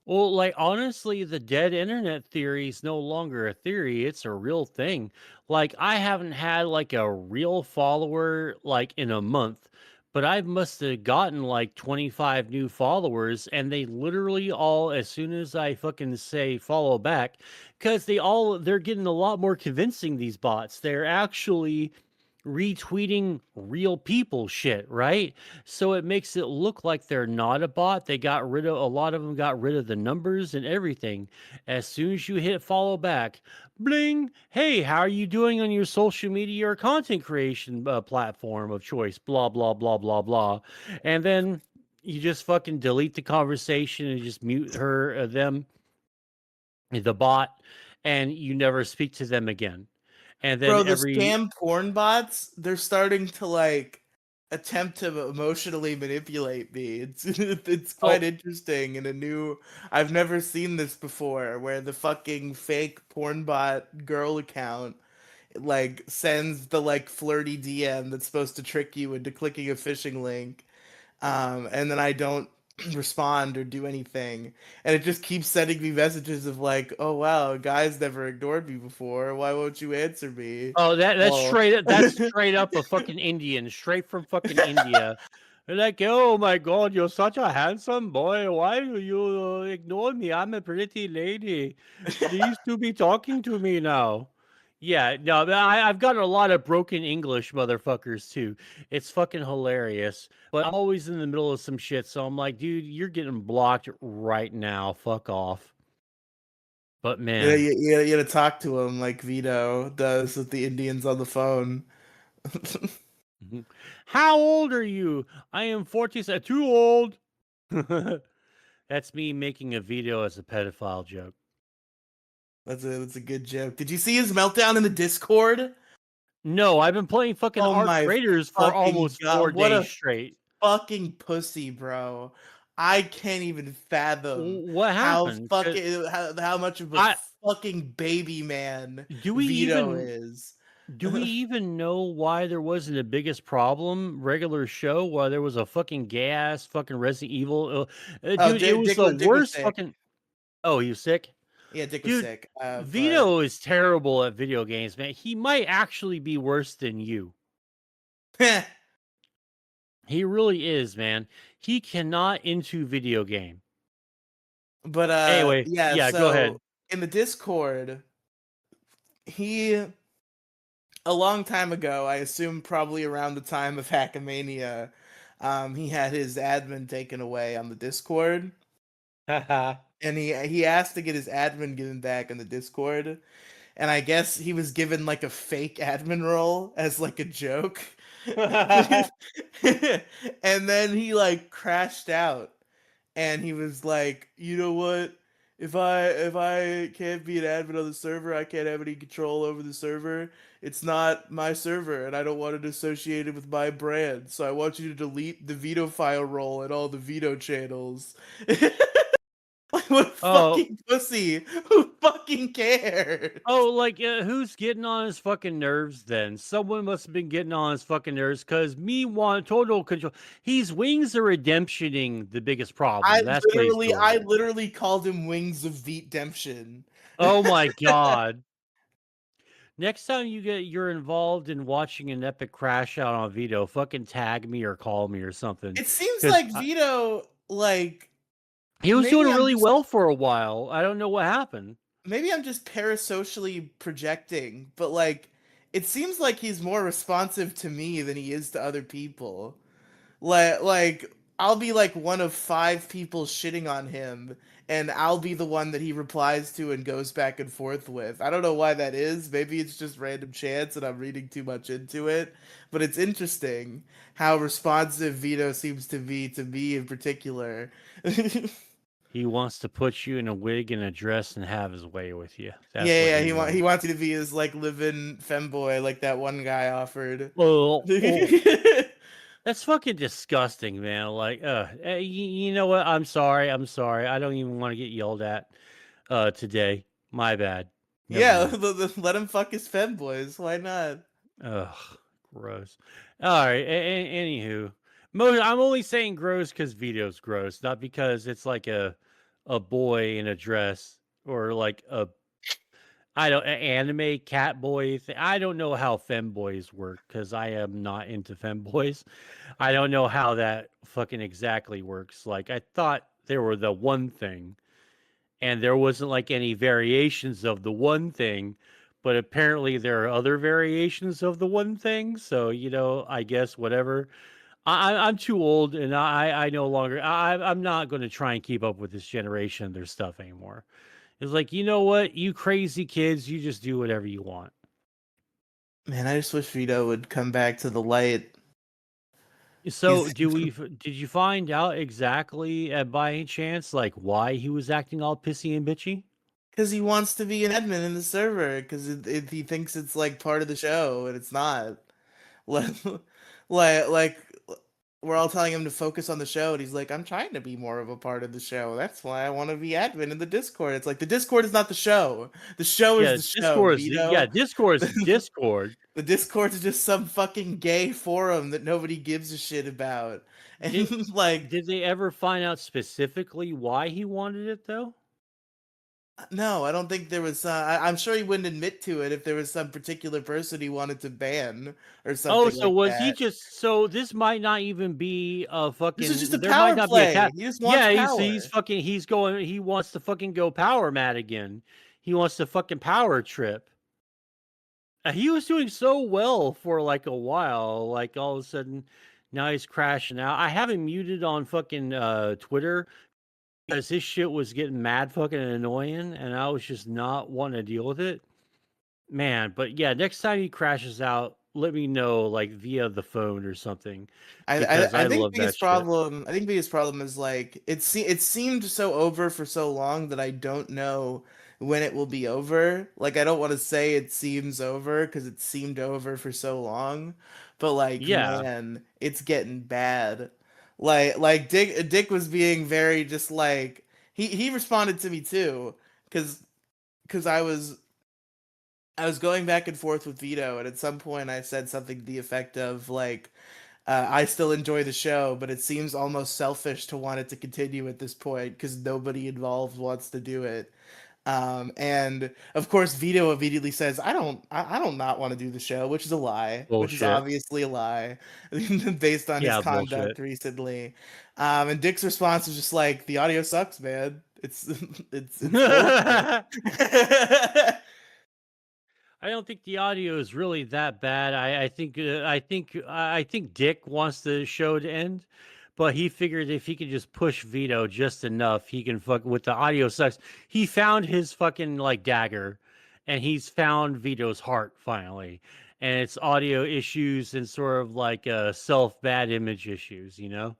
Well, like honestly, the dead internet theory is no longer a theory, it's a real thing. Like I haven't had like a real follower like in a month, but I must have gotten like 25 new followers and they literally all as soon as I fucking say follow back cuz they're getting a lot more convincing these bots. They're actually retweeting real people shit, right? So it makes it look like they're not a bot. They got rid of a lot of them got rid of the numbers and everything. As soon as you hit follow back, bling, hey, how are you doing on your social media or content creation platform of choice? Blah blah blah blah blah. And then you just fucking delete the conversation and just mute them, the bot, and you never speak to them again. And then Bro, the every scam porn bots, they're starting to like attempt to emotionally manipulate me. It's quite oh interesting and a new I've never seen this before where the fucking fake porn bot girl account like sends the like flirty DM that's supposed to trick you into clicking a phishing link. And then I don't respond or do anything. And it just keeps sending me messages of like, oh wow, a guy's never ignored me before. Why won't you answer me? Oh, Well, that's straight up a fucking Indian, straight from fucking India. Like, oh my god, you're such a handsome boy. Why do you ignore me? I'm a pretty lady. Please to be talking to me now. Yeah, no, but I've got a lot of broken English motherfuckers too. It's fucking hilarious. But I'm always in the middle of some shit, so I'm like, dude, you're getting blocked right now. Fuck off. But Yeah, man, you gotta talk to him like Vito does with the Indians on the phone. mhm. How old are you? I am 47. Too old. That's me making a video as a pedophile joke. That's a good joke. Did you see his meltdown in the Discord? No, I've been playing fucking Oh Arc my Raiders for fucking almost 4 god! What days a straight. fucking pussy, bro. I can't even fathom What how happened? 'Cause fucking how much of a I fucking baby man do we Vito even is. do we even know why there wasn't the biggest problem regular show? Why there was a fucking gay ass fucking Resident Evil? Oh, Dude, it was the Dick was worst sick. fucking. Oh, he was sick, Yeah, Dick was dude. sick. But Vito is terrible at video games, man. He might actually be worse than you. He really is, man. He cannot into video game. but Anyway, yeah, yeah, go so ahead. in the Discord, he a long time ago, I assume probably around the time of Hackamania, he had his admin taken away on the Discord, and he asked to get his admin given back on the Discord, and I guess he was given like a fake admin role as like a joke. And then he like crashed out and he was like, "You know what? If I can't be an admin on the server, I can't have any control over the server. It's not my server, and I don't want it associated with my brand. So I want you to delete the Vito file role and all the Vito channels." Like, what a Oh, fucking pussy! Who fucking cares? oh, like, who's getting on his fucking nerves then? Someone must have been getting on his fucking nerves because me want total control. He's Wings of Redemptioning the biggest problem. That's what he's doing. I literally called him Wings of Demption. Oh my god. Next time you're involved in watching an epic crash out on Vito, fucking tag me or call me or something. It seems Because like Vito, like he was maybe doing I'm really just well for a while. I don't know what happened. maybe I'm just parasocially projecting, but like it seems like he's more responsive to me than he is to other people. Like I'll be like one of five people shitting on him, and I'll be the one that he replies to and goes back and forth with. I don't know why that is. Maybe it's just random chance and I'm reading too much into it. But it's interesting how responsive Vito seems to be to me in particular. He wants to put you in a wig and a dress and have his way with you. That's what Yeah, he he wants. wants you to be his like living femboy like that one guy offered. Oh, oh, that's fucking disgusting, man. Like, you know what? I'm sorry. I'm sorry. I don't even want to get yelled at today. My bad. Never Yeah, mind. let him fuck his femboys. Why not? Ugh, gross. All right. Anywho, I'm only saying gross because Vito's gross, not because it's like a boy in a dress or like a I don't anime cat boy thing. I don't know how femboys work because I am not into femboys. I don't know how that fucking exactly works. Like I thought there were the one thing, and there wasn't like any variations of the one thing, but apparently there are other variations of the one thing. So I guess whatever. I'm too old, and I no longer. I'm not going to try and keep up with this generation and their stuff anymore. It's like, you know what, you crazy kids, you just do whatever you want. Man, I just wish Vito would come back to the light. So, He's did you find out exactly, by any chance, like why he was acting all pissy and bitchy? because he wants to be an admin in the server because he thinks it's like part of the show and it's not. Like, like we're all telling him to focus on the show, and he's like, "I'm trying to be more of a part of the show. That's why I want to be admin in the Discord." It's like the Discord is not the show. The show is Yeah, the show, Discord is yeah, Vito. Discord is Discord. The Discord is just some fucking gay forum that nobody gives a shit about, Did and like did they ever find out specifically why he wanted it though? No, I don't think there was. I'm sure he wouldn't admit to it if there was some particular person he wanted to ban or Oh, something so like was he that. just so this might not even be a This is just a fucking there might power not be a play. cat. He just wants Yeah, he's power. fucking he's going he wants to fucking go power mad again. He wants to fucking power trip. He was doing so well for like a while, like all of a sudden now he's crashing out. I have him muted on fucking Twitter because his shit was getting mad fucking annoying and I was just not wanting to deal with it. Man, but yeah, next time he crashes out, let me know like via the phone or something because I I think love that shit. biggest problem is like it seemed so over for so long that I don't know when it will be over. Like I don't want to say it seems over because it seemed over for so long, but like Yeah. man, it's getting bad. Like Dick was being very just like he responded to me too because because I was going back and forth with Vito, and at some point I said something to the effect of like, I still enjoy the show, but it seems almost selfish to want it to continue at this point because nobody involved wants to do it. And of course, Vito immediately says, I don't not want to do the show," which is a lie, which is Bullshit. obviously a lie based on his Yeah, conduct bullshit. recently. And Dick's response was just like, "The audio sucks, man. It's it's bullshit." I don't think the audio is really that bad. I think Dick wants the show to end, but he figured if he could just push Vito just enough, he can fuck with the audio sucks. He found his fucking like dagger, and he's found Vito's heart finally, and it's audio issues and sort of like self bad image issues, you know,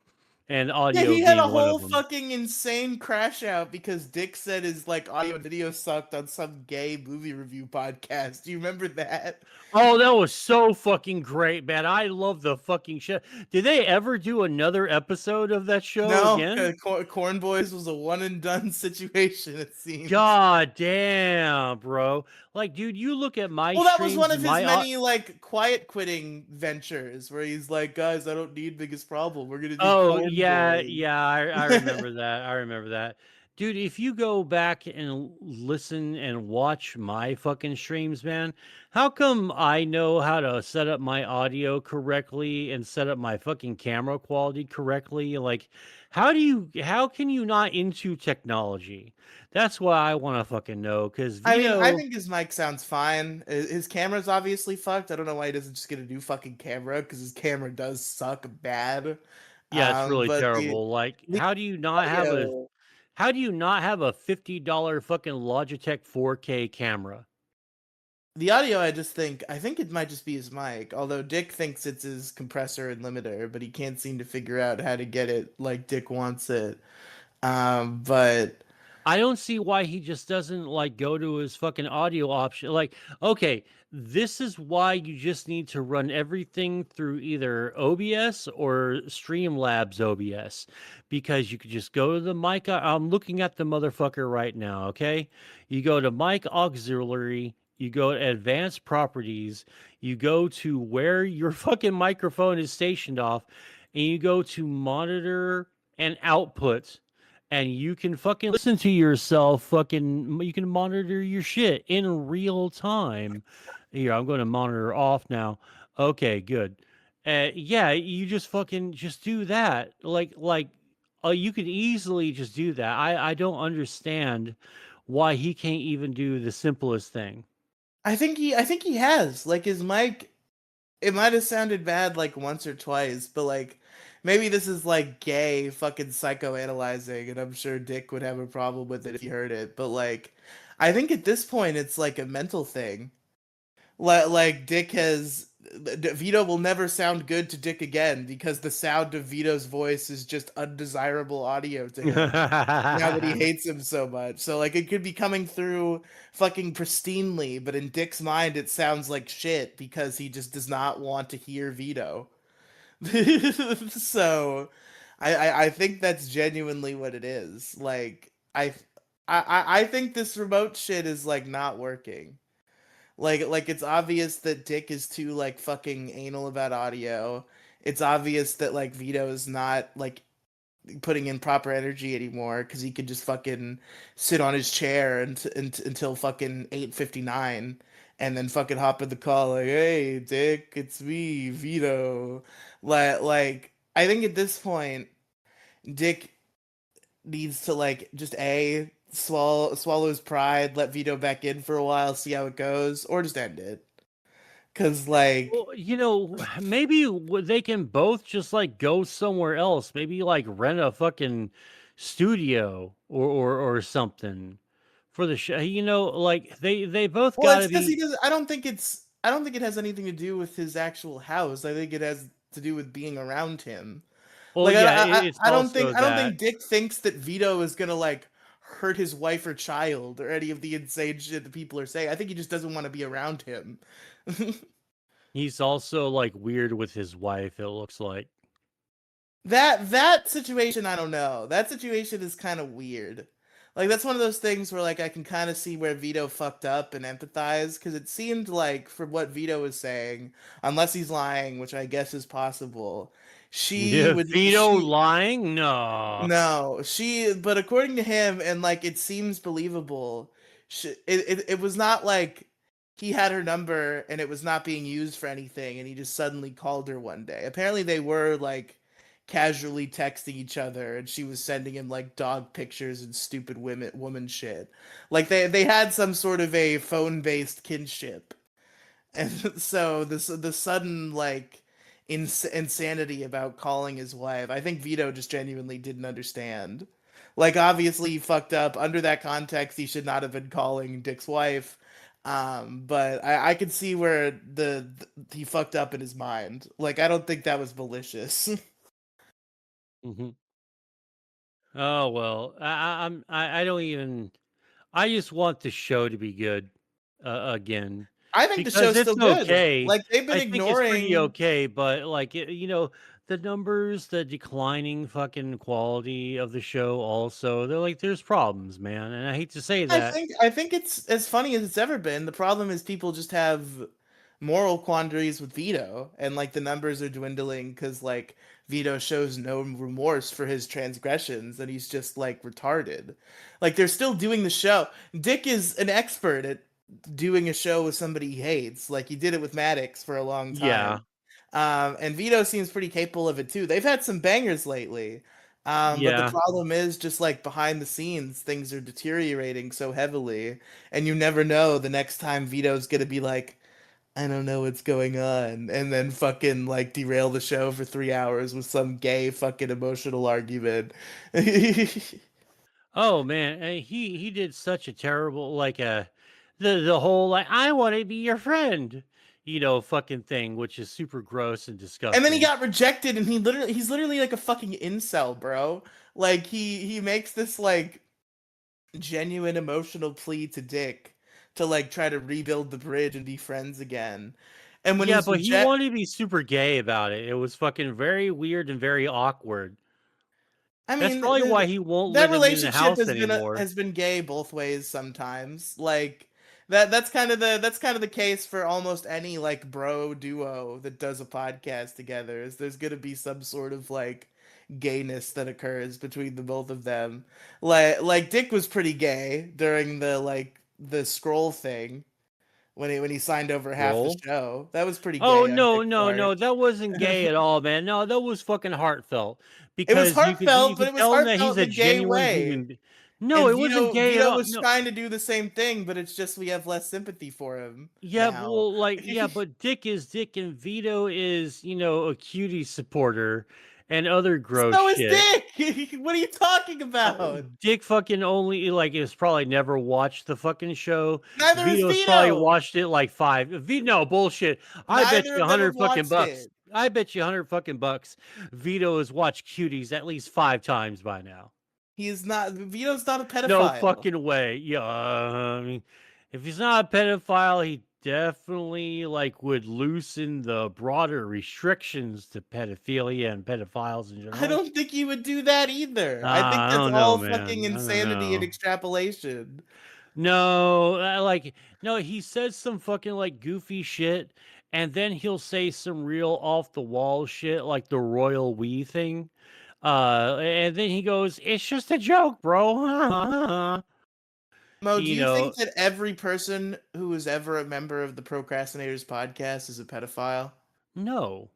and Yeah, audio he had a being one whole of them. fucking insane crash out because Dick said his like audio and video sucked on some gay movie review podcast. Do you remember that? Oh, that was so fucking great, man. I love the fucking show. Did they ever do another episode of that show No, again? Corn Boys was a one and done situation, it seems. God damn, bro. Like, dude, you look at my Well, that was one streams of and his my many like quiet quitting ventures where he's like, "Guys, I don't need biggest problem. We're gonna do oh Corn yeah, Boys." yeah, I remember that. I remember that. Dude, if you go back and listen and watch my fucking streams, man, how come I know how to set up my audio correctly and set up my fucking camera quality correctly? Like, how can you not into technology? That's what I want to fucking know. Cause I mean, I Vito, think his mic sounds fine. His camera's obviously fucked. I don't know why he doesn't just get a new fucking camera because his camera does suck bad. yeah, it's really But terrible. Like, the audio, how do you not have a $50 fucking Logitech 4K camera? I just think I think it might just be his mic. Although Dick thinks it's his compressor and limiter, but he can't seem to figure out how to get it like Dick wants it. But I don't see why he just doesn't like go to his fucking audio option. Like, okay, this is why you just need to run everything through either OBS or Streamlabs OBS because you could just go to the mic. I'm looking at the motherfucker right now, okay? You go to mic auxiliary, you go to advanced properties, you go to where your fucking microphone is stationed off, and you go to monitor and output and you can fucking listen to yourself fucking you can monitor your shit in real time. Here, I'm going to monitor off now. Okay, good. Yeah, you just fucking just do that. You could easily just do that. I don't understand why he can't even do the simplest thing. I think he has like his mic. It might have sounded bad like once or twice, but like maybe this is like gay fucking psychoanalyzing, and I'm sure Dick would have a problem with it if he heard it. But like, I think at this point it's like a mental thing. Like Dick has Vito will never sound good to Dick again because the sound of Vito's voice is just undesirable audio to him now that he hates him so much. So like it could be coming through fucking pristinely, but in Dick's mind it sounds like shit because he just does not want to hear Vito. So I think that's genuinely what it is. Like I think this remote shit is like not working. Like it's obvious that Dick is too like fucking anal about audio. It's obvious that like Vito is not like putting in proper energy anymore because he could just fucking sit on his chair until fucking 8:59 and then fucking hop in the call like, "Hey, Dick, it's me, Vito." Like I think at this point, Dick needs to like just a swallow his pride, let Vito back in for a while, see how it goes, or just end it. Cause like Well, maybe they can both just like go somewhere else. Maybe like rent a fucking studio or something for the show. Like they both Well, got it's to because he be. doesn't. I don't think it has anything to do with his actual house. I think it has to do with being around him. Well, Like yeah, it's also I don't that think Dick thinks that Vito is gonna like hurt his wife or child or any of the insane shit that people are saying. I think he just doesn't want to be around him. he's also like weird with his wife. It looks like. That situation, I don't know. That situation is kind of weird. Like that's one of those things where like I can kind of see where Vito fucked up and empathize because it seemed like from what Vito was saying, unless he's lying, which I guess is possible, Yeah, Vito she lying? No. no, but according to him, and like it seems believable, it was not like he had her number and it was not being used for anything, and he just suddenly called her one day. Apparently, they were like casually texting each other, and she was sending him like dog pictures and stupid woman shit. Like they had some sort of a phone based kinship. And so the sudden like insanity about calling his wife, I think Vito just genuinely didn't understand. Like obviously he fucked up. Under that context, he should not have been calling Dick's wife. But I could see where he fucked up in his mind. Like I don't think that was malicious. Mhm. Oh well, I don't even. I just want the show to be good again I think the because show's it's still good. okay. Like they've been I think it's pretty ignoring. okay, but like the numbers, the declining fucking quality of the show. Also, they're like there's problems, man, and I hate to say that. I think it's as funny as it's ever been. The problem is people just have moral quandaries with Vito, and like the numbers are dwindling because like Vito shows no remorse for his transgressions, and he's just like retarded. Like they're still doing the show. Dick is an expert at doing a show with somebody he hates. Like he did it with Maddox for a long Yeah, time. And Vito seems pretty capable of it too. They've had some bangers lately. But the yeah. problem is just like behind the scenes, things are deteriorating so heavily, and you never know the next time Vito's gonna be like, I don't know what's going on, and then fucking like derail the show for 3 hours with some gay fucking emotional argument. Oh man, he did such a terrible the whole like I want to be your friend, fucking thing, which is super gross and And then he disgusting. got rejected, and he's literally like a fucking incel, bro. Like he makes this like genuine emotional plea to Dick to like try to rebuild the bridge and be friends again. And when Yeah, he's but he reject wanted to be super gay about it. It was fucking very weird and very awkward. I That's mean, probably why he won't that let him in the relationship house anymore. has been gay both ways sometimes. Like that's kind of the case for almost any like bro duo that does a podcast together. Is there's gonna be some sort of like gayness that occurs between the both of them. Like Dick was pretty gay during the scroll thing when he signed over half the Roll. show. That was pretty Oh gay on no, Dick's no, part. no, that wasn't gay at all, man. No, that was fucking heartfelt It was because you heartfelt, but could it was tell him that heartfelt he's in a a gay genuine way. human. No, And it wasn't gay at Vito all. was No, trying to do the same thing, but it's just we have less sympathy for him yeah, now. well, like, yeah, but Dick is Dick and Vito is, a cutie supporter and other gross So is shit. Dick. What are you talking about? Dick fucking only like has probably never watched the fucking show. Neither is Vito's probably Vito. watched it like five. No bullshit. I bet Neither you a of them have hundred fucking watched bucks. it. I bet you 100 fucking bucks. Vito has watched cuties at least 5 times by now. He is not. Vito's not a No pedophile. fucking way. Yeah, I mean, if he's not a pedophile, he definitely like would loosen the broader restrictions to pedophilia and pedophiles in I general. don't think he would do that either. I think I that's don't know, all fucking man. I don't insanity and know. extrapolation. No, no, he says some fucking like goofy shit, and then he'll say some real off the wall shit like the royal we thing. And then he goes, "It's just a joke, bro." Mo, do you you think know, that every person who is ever a member of the Procrastinators podcast is a pedophile? no.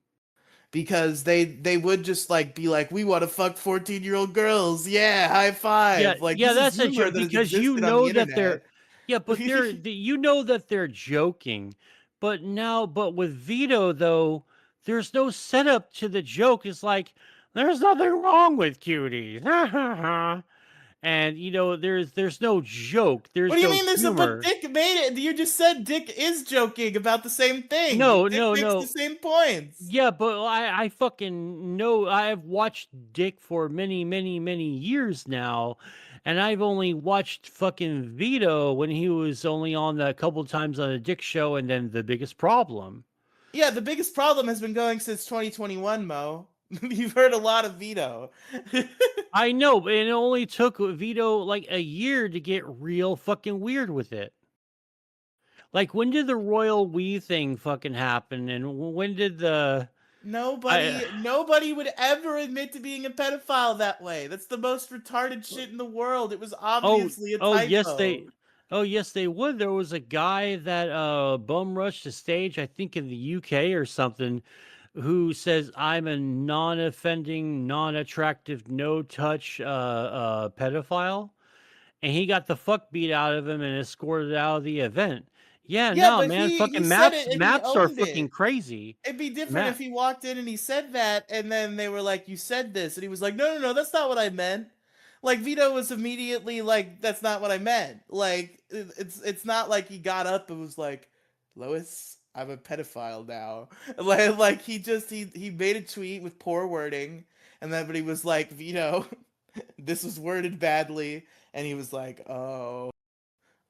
Because they would just like be like, we want to fuck 14-year-old girls. Yeah, high Yeah, five. Like yeah, this is that's a humor joke that has because you existed on the know that internet. they're yeah, but you know that they're joking. But with Vito though, there's no setup to the joke. It's like there's nothing wrong with cuties. And there's no joke. What There's do you no mean this? But humor. Dick made it. You just said Dick is joking about the same thing. No, Dick no, makes the no. same points. Yeah, but I fucking know I've watched Dick for many, many, many years now, and I've only watched fucking Vito when he was only on a couple times on a Dick show, and then The Biggest Problem. Yeah, the biggest problem has been going since 2021, Mo. You've heard a lot of Vito. I know, but it only took Vito like a year to get real fucking weird with it. Like, when did the royal we thing fucking happen, and when did the I? Nobody would ever admit to being a pedophile that way. That's the most retarded shit in the world. It was Oh, obviously a oh yes typo. they oh yes they would. There was a guy that bum rushed the stage, I think in the UK or something, who says I'm a non-offending, non-attractive, no-touch pedophile, and he got the fuck beat out of him and escorted out of the event. Yeah, Yeah, no, but man, he fucking said it and he maps are owned fucking it. crazy. It'd be different if Map. he walked in and he said that, and then they were like, "You said this," and he was like, "No, no, no, that's not what I meant." Like Vito was immediately like, "That's not what I meant." Like it's not like he got up and was like, "Lois, I'm a pedophile now." Like he made a tweet with poor wording, and then but he was like, "Vito, this was worded badly," and he was like, "Oh."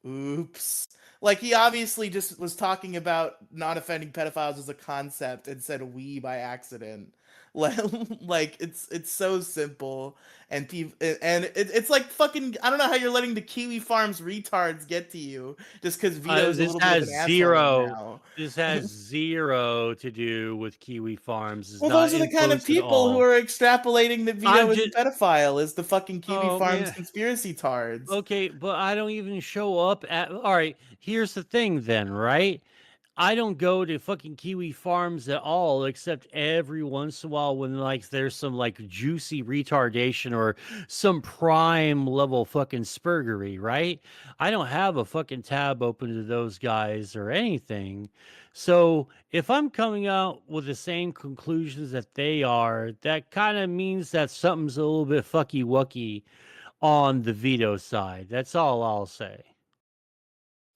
Oops. Like he obviously just was talking about not offending pedophiles as a concept and said we by accident. Like, like it's so simple and people and it's like fucking I don't know how you're letting the Kiwi Farms retards get to you just because Vito's a This little bit of has an asshole zero. now. This has zero to do with Kiwi Farms. It's Well, not those are the kind of influenced at people who all. are extrapolating that Vito I'm is a just. pedophile is the fucking Kiwi Oh Farms man. conspiracy tards. Okay, but I don't even show up at. All right, here's the thing then, right? I don't go to fucking Kiwi Farms at all, except every once in a while when like there's some like juicy retardation or some prime level fucking spurgery, right? I don't have a fucking tab open to those guys or anything. So if I'm coming out with the same conclusions that they are, that kind of means that something's a little bit fucky wucky on the veto side. That's all I'll say.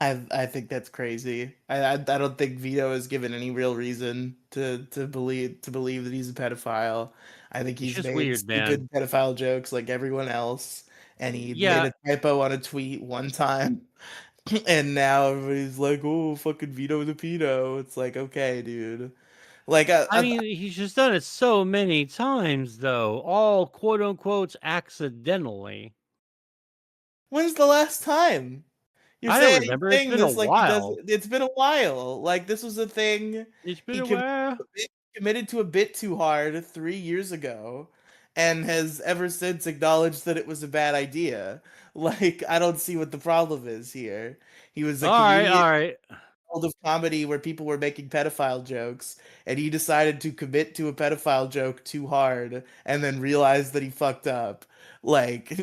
I think that's crazy. I don't think Vito is given any real reason to believe that he's a pedophile. I think It's he's just made weird, man. stupid pedophile jokes like everyone else, and he made Yeah, a typo on a tweet one time, and now everybody's like, "Oh, fucking Vito the pedo." It's like, okay, dude. Like, I mean, he's just done it so many times, though, all quote unquote accidentally. when's the last time? I don't You're remember. It's saying been a this like he does while. it's been a while. Like this was a thing It's been he a while. committed to a bit too hard 3 years ago and has ever since acknowledged that it was a bad idea. Like I don't see what the problem is here. He was a All right, comedian all right. of comedy where people were making pedophile jokes and he decided to commit to a pedophile joke too hard and then realized that he fucked up. Like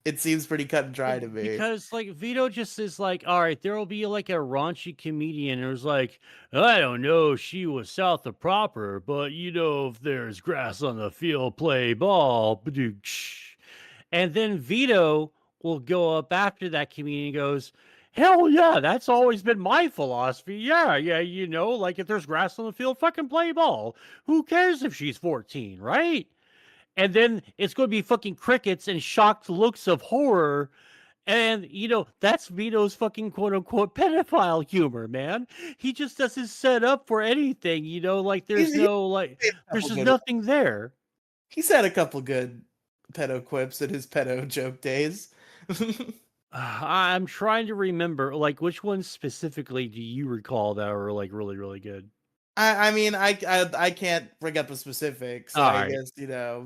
it seems pretty cut and dry to me. Because like Vito just is like, all right, there will be like a raunchy comedian who's like, I don't know, she was south of proper, but if there's grass on the field, play ball. Badoosh. And then Vito will go up after that comedian and goes, hell yeah, that's always been my philosophy. Yeah, yeah, like if there's grass on the field, fucking play ball. Who cares if she's 14, right? And then it's going to be fucking crickets and shocked looks of horror. And, that's Vito's fucking quote unquote pedophile humor, man. He just doesn't set up for anything, like He's made a there's couple just good ones. nothing there. He's had a couple good pedo quips in his pedo joke days. I'm trying to remember, like, which ones specifically do you recall that were like really, really good? I mean, I can't bring up a specific, so All I right. guess,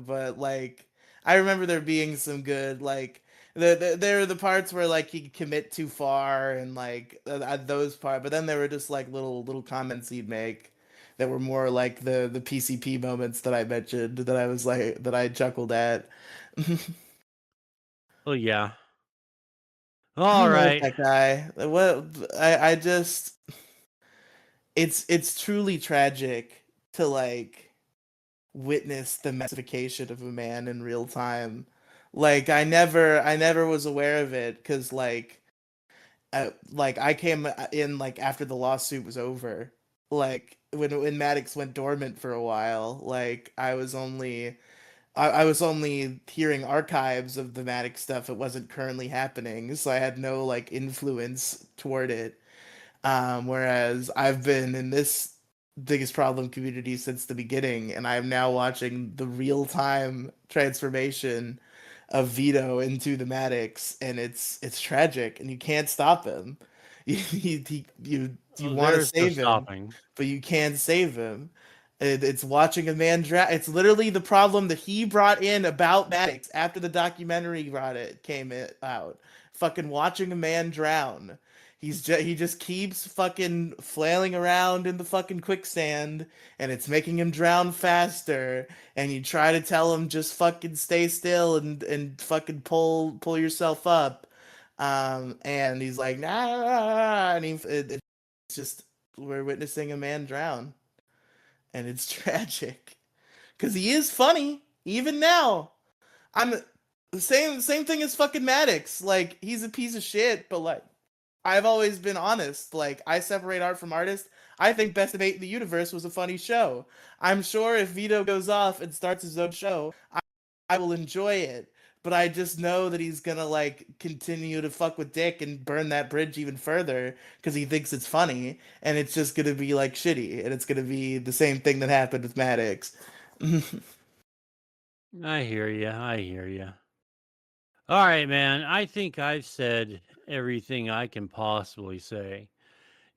but like I remember there being some good like there are the parts where like he could commit too far and like those parts, but then there were just like little comments he'd make that were more like the PCP moments that I mentioned that I was like that I chuckled at. I Well, yeah. All don't know right. what that guy. What I just it's truly tragic to like witness the massification of a man in real time. Like I never was aware of it because like I came in like after the lawsuit was over. Like when Maddox went dormant for a while, like I was only hearing archives of the Maddox stuff. It wasn't currently happening, so I had no like influence toward it. Whereas I've been in this biggest problem community since the beginning, and I'm now watching the real time transformation of Vito into the Maddox, and it's tragic, and you can't stop him. You Well, want to there's no save him, stopping. but you can't save him. It's watching a man drown. It's literally the problem that he brought in about Maddox after the documentary out. Fucking watching a man drown. He just keeps fucking flailing around in the fucking quicksand, and it's making him drown faster. And you try to tell him just fucking stay still and fucking pull yourself up. And he's like nah, and it's just we're witnessing a man drown, and it's tragic because he is funny even now. I'm the same thing as fucking Maddox. Like he's a piece of shit, but like I've always been honest. Like I separate art from artist. I think Best Debate in the Universe was a funny show. I'm sure if Vito goes off and starts his own show, I will enjoy it. But I just know that he's gonna like continue to fuck with Dick and burn that bridge even further because he thinks it's funny, and it's just gonna be like shitty, and it's gonna be the same thing that happened with Maddox. I hear you. I hear you. All right, man. I think I've said everything I can possibly say.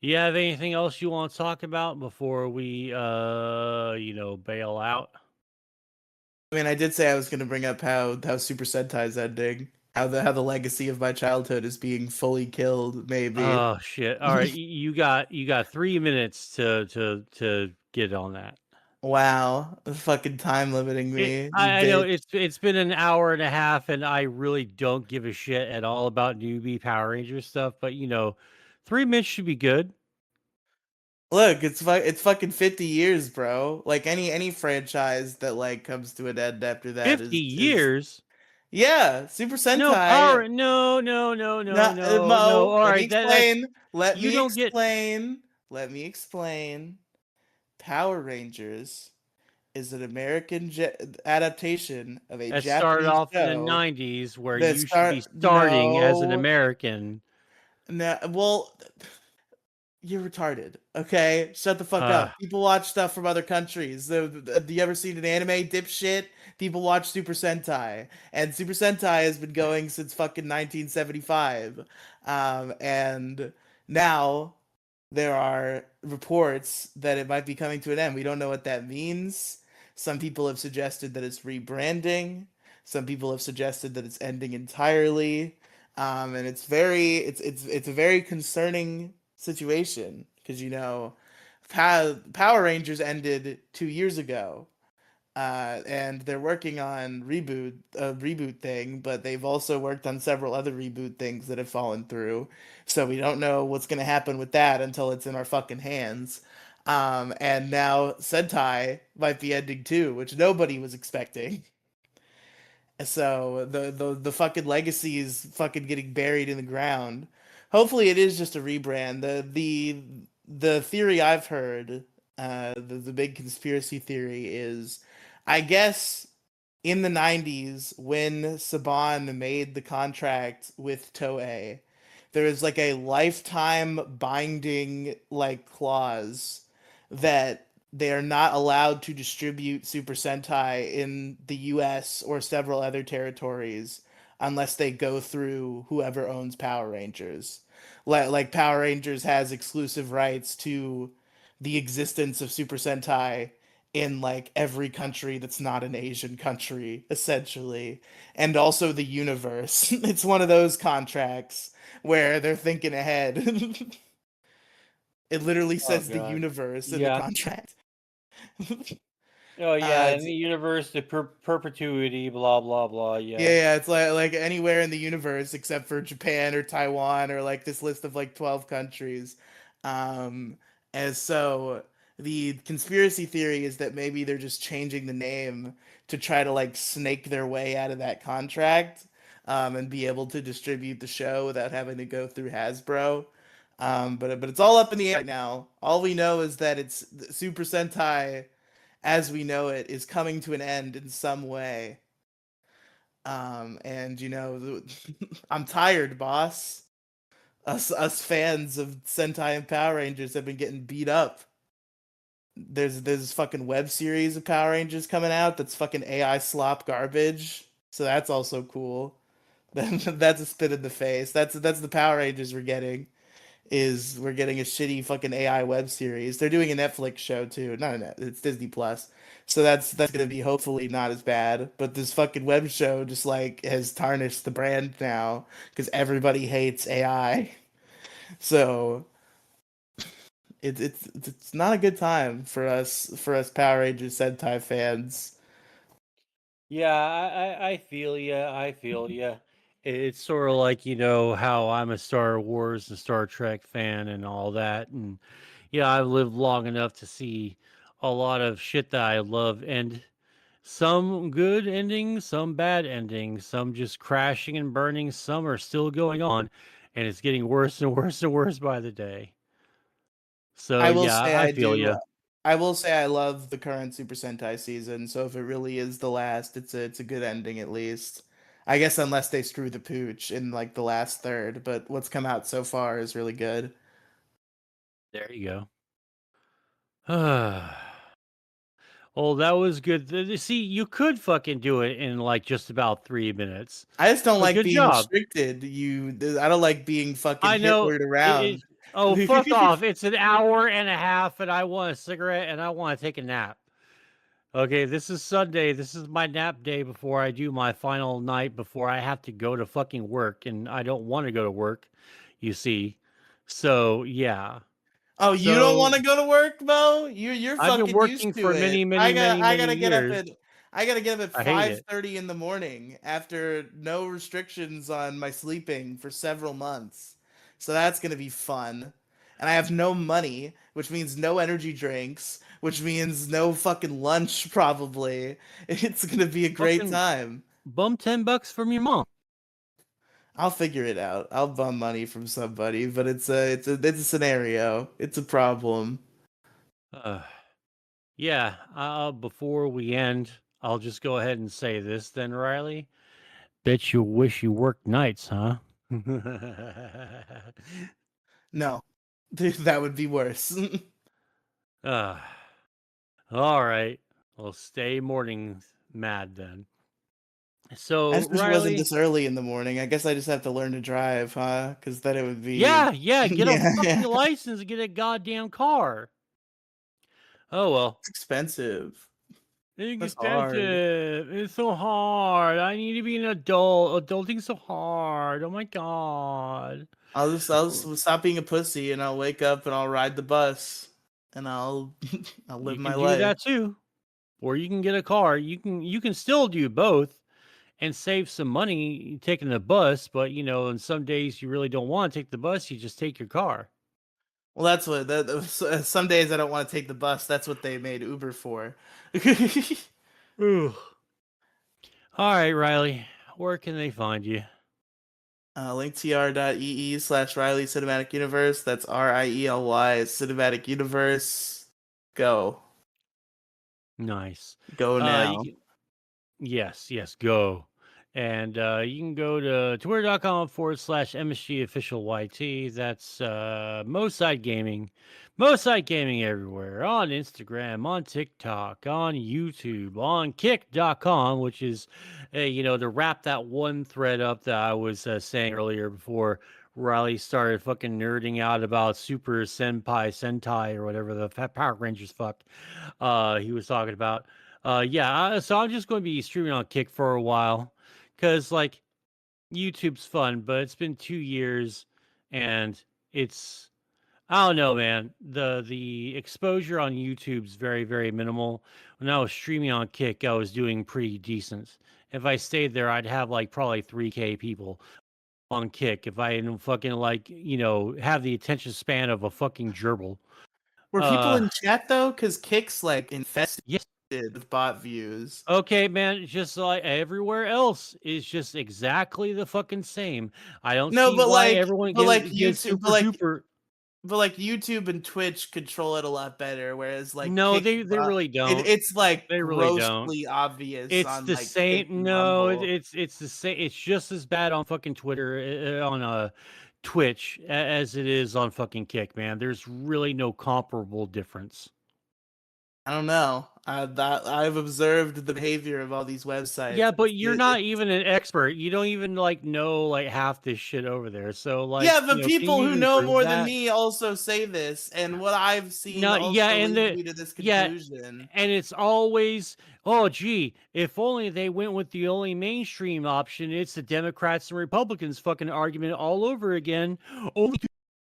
You have anything else you want to talk about before we, bail out? I mean, I did say I was going to bring up how Super Sentai ending, how the legacy of my childhood is being fully killed. Maybe. Oh shit! All right, you got 3 minutes to get on that. Wow, fucking time limiting It, me, you I know bitch. it's been an hour and a half, and I really don't give a shit at all about newbie Power Ranger stuff. But 3 minutes should be good. Look, it's fucking 50 years, bro. Like any franchise that like comes to an end after that 50 is years? yeah, Super No Sentai. power. No, no, no, No, no, no, no. Mo, All let me right, that's explain. Let you me don't get. explain. Let me explain. Power Rangers is an adaptation of a That started Japanese off in the show '90s, where that you should start be starting as an no American. no well you're retarded. Okay, shut the fuck Uh, up. People watch stuff from other countries. Do you ever seen an anime, dipshit? People watch Super Sentai, and Super Sentai has been going since fucking 1975. And now there are reports that it might be coming to an end. We don't know what that means. Some people have suggested that it's rebranding. Some people have suggested that it's ending entirely. And it's a very concerning situation because Power Rangers ended 2 years ago, and they're working on a reboot thing, but they've also worked on several other reboot things that have fallen through. So we don't know what's gonna happen with that until it's in our fucking hands. And now Sentai might be ending too, which nobody was expecting. So the fucking legacy is fucking getting buried in the ground. Hopefully it is just a rebrand. The theory I've heard, the big conspiracy theory is, I guess in the 90s when Saban made the contract with Toei, there was like a lifetime binding like clause that they are not allowed to distribute Super Sentai in the US or several other territories unless they go through whoever owns Power Rangers. Like Power Rangers has exclusive rights to the existence of Super Sentai in like every country that's not an Asian country, essentially, and also the universe. It's one of those contracts where they're thinking ahead. It literally Oh says the god. universe in the Yeah. contract. Oh yeah, in It's the universe, the perpetuity, blah blah blah. Yeah, Yeah. yeah, it's like anywhere in the universe except for Japan or Taiwan or like this list of like 12 countries. Um, and so the conspiracy theory is that maybe they're just changing the name to try to like snake their way out of that contract, and be able to distribute the show without having to go through Hasbro. But it's all up in the air right now. All we know is that it's Super Sentai as we know it is coming to an end in some way. And I'm tired, boss. Us fans of Sentai and Power Rangers have been getting beat up. There's this fucking web series of Power Rangers coming out that's fucking AI slop garbage. So that's also cool. That's a spit in the face. That's the Power Rangers we're getting. Is we're getting a shitty fucking AI web series. They're doing a Netflix show too. No, no, it's Disney Plus. So that's gonna be hopefully not as bad. But this fucking web show just like has tarnished the brand now because everybody hates AI. So it's not a good time for us Power Rangers Sentai fans. Yeah, I feel ya. I feel ya. It's sort of like, how I'm a Star Wars and Star Trek fan and all that. And yeah, I've lived long enough to see a lot of shit that I love end. Some good endings, some bad endings, some just crashing and burning, some are still going on, and it's getting worse and worse and worse by the day. So I will yeah, say I I feel do. you. I will say I love the current Super Sentai season. So if it really is the last, it's a good ending at least. I guess unless they screw the pooch in like the last third, but what's come out so far is really good. There you go. Oh, that was good. See, you could fucking do it in like just about 3 minutes. I just don't So like good being job. restricted. I don't like being fucking I know Hitlered it. around. Oh, fuck off! It's an hour and a half, and I want a cigarette, and I want to take a nap. Okay, this is Sunday. This is my nap day before I do my final night before I have to go to fucking work, and I don't want to go to work. You see, so yeah. Oh, you don't want So to go to work, Bo? You're I've been fucking used working to for it. many, many, many, I many gotta get up years. at I gotta get up at I hate it. 5:30 in the morning after no restrictions on my sleeping for several months. So that's gonna be fun. And I have no money, which means no energy drinks, which means no fucking lunch probably. It's gonna be a great Fucking time. bum $10 from your mom. I'll figure it out. I'll bum money from somebody, but it's a scenario. It's a problem. Uh, yeah. Before we end, I'll just go ahead and say this then, Riley. Bet you wish you worked nights, huh? No. That would be worse. uh, all right. Well, stay morning mad then. I So, just wish it wasn't Riley, this early in the morning. I guess I just have to learn to drive, huh? Because then it would be, yeah, get a yeah, fucking yeah. license and get a goddamn car. Oh well. It's expensive. It's That's hard. expensive. It's so hard. I need to be an adult. Adulting's so hard. Oh my god. I'll just stop being a pussy and I'll wake up and I'll ride the bus and I'll I'll live You my can do life. that too. Or you can get a car. You can still do both and save some money taking the bus, but on some days you really don't want to take the bus, you just take your car. Well, that's what some days I don't want to take the bus. That's what they made Uber for. Ooh. All right, Riley. Where can they find you? linktr.ee/Riely Cinematic Universe. That's Riely Cinematic Universe. Go. Nice. Go You now. can Yes, yes, go. And you can go to twitter.com/MSG official YT. That's Moside Gaming. Moside Gaming everywhere. On Instagram, on TikTok, on YouTube, on kick.com, which is, to wrap that one thread up that I was saying earlier before Riley started fucking nerding out about Super Sentai or whatever the Power Rangers fuck he was talking about. Yeah, so I'm just going to be streaming on Kick for a while because like YouTube's fun, but it's been 2 years and it's I don't know, man. The exposure on YouTube's very, very minimal. When I was streaming on Kick, I was doing pretty decent. If I stayed there, I'd have like probably 3K people on Kick if I didn't fucking like, have the attention span of a fucking gerbil. Were people Uh in chat though? Because Kick's like infested yes. with bot views. Okay, man, just like everywhere else is just exactly the fucking same. I don't No, see but why like, everyone but like gets YouTube, super duper. but like YouTube and Twitch control it a lot better, whereas like No, Kick, they really don't. it's like They really don't. grossly obvious It's on the like Kick same. and No, Rumble. it's the same. It's just as bad on fucking Twitter, on Twitch as it is on fucking Kick, man. There's really no comparable difference. I don't know. That I've observed the behavior of all these websites. Yeah, but you're not It's even an expert. You don't even like know like half this shit over there. So like, yeah, but can people you who even know prove more than that? me also say this, and what I've seen No, yeah, also and leads the me to this yeah, conclusion. and it's always, oh gee, if only they went with the only mainstream option. It's the Democrats and Republicans fucking argument all over again. Only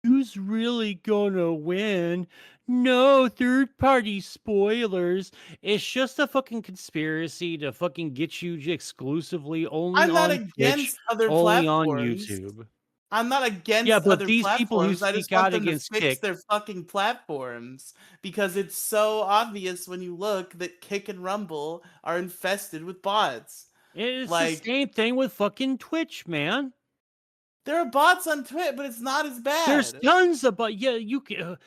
who's really gonna win? No third party spoilers. It's just a fucking conspiracy to fucking get you exclusively only I'm not on Twitch, against other only on platforms. YouTube. I'm not Yeah, against but other these people who platforms. I just speak want out them to against fix Kick, their fucking platforms because it's so obvious when you look that Kick and Rumble are infested with bots. it's the Like same thing with fucking Twitch, man. there are bots on Twitch, but it's not as There's bad. tons of, but yeah, you can.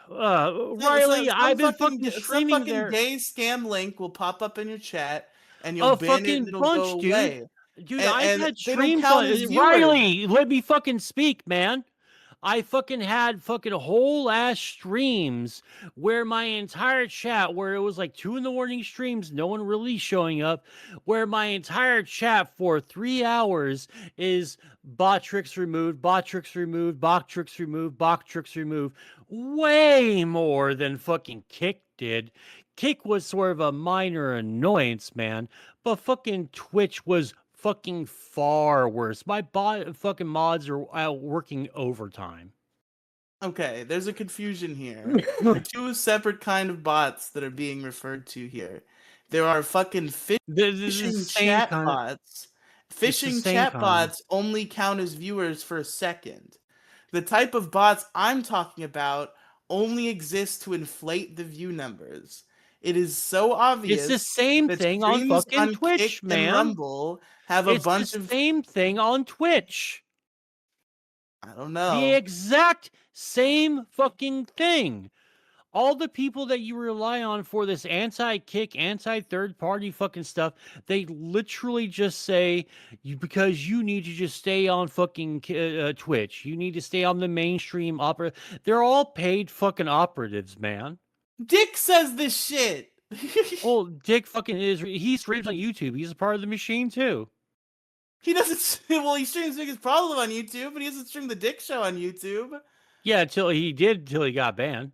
Riley, I've been fucking Some streaming fucking there gay scam link will pop up in your chat and you'll a ban it and fucking it'll go bunch, dude. away. Dude, I've And had they don't streams count on as viewers. Riley. Let me fucking speak, man. I fucking had fucking whole ass streams where my entire chat, where it was like 2 in the morning streams, no one really showing up, where my entire chat for 3 hours is bot tricks removed, bot tricks removed, bot tricks removed, bot tricks removed. Way more than fucking Kick did. Kick was sort of a minor annoyance, man, but fucking Twitch was fucking far worse. My fucking mods are out working overtime. Okay, there's a confusion here. There are two separate kind of bots that are being referred to here. There are fucking The phishing same chat kind of. bots. It's the Phishing same chat kind. bots only count as viewers for a second. The type of bots I'm talking about only exist to inflate the view numbers. It is so It's the obvious same that thing on streams fucking on Kick Twitch, and man. Rumble have a It's the bunch of same thing on Twitch. I don't The know. exact same fucking thing. All the people that you rely on for this anti-kick, anti-third party fucking stuff, they literally just say because you need to just stay on fucking Twitch. You need to stay on the mainstream opera. They're all paid fucking operatives, man. Dick says this shit. Oh, Dick fucking is. He streams on YouTube. He's a part of the machine too. He doesn't. Well, he streams Biggest Problem on YouTube, but he doesn't stream the Dick Show on YouTube. Yeah, until he got banned.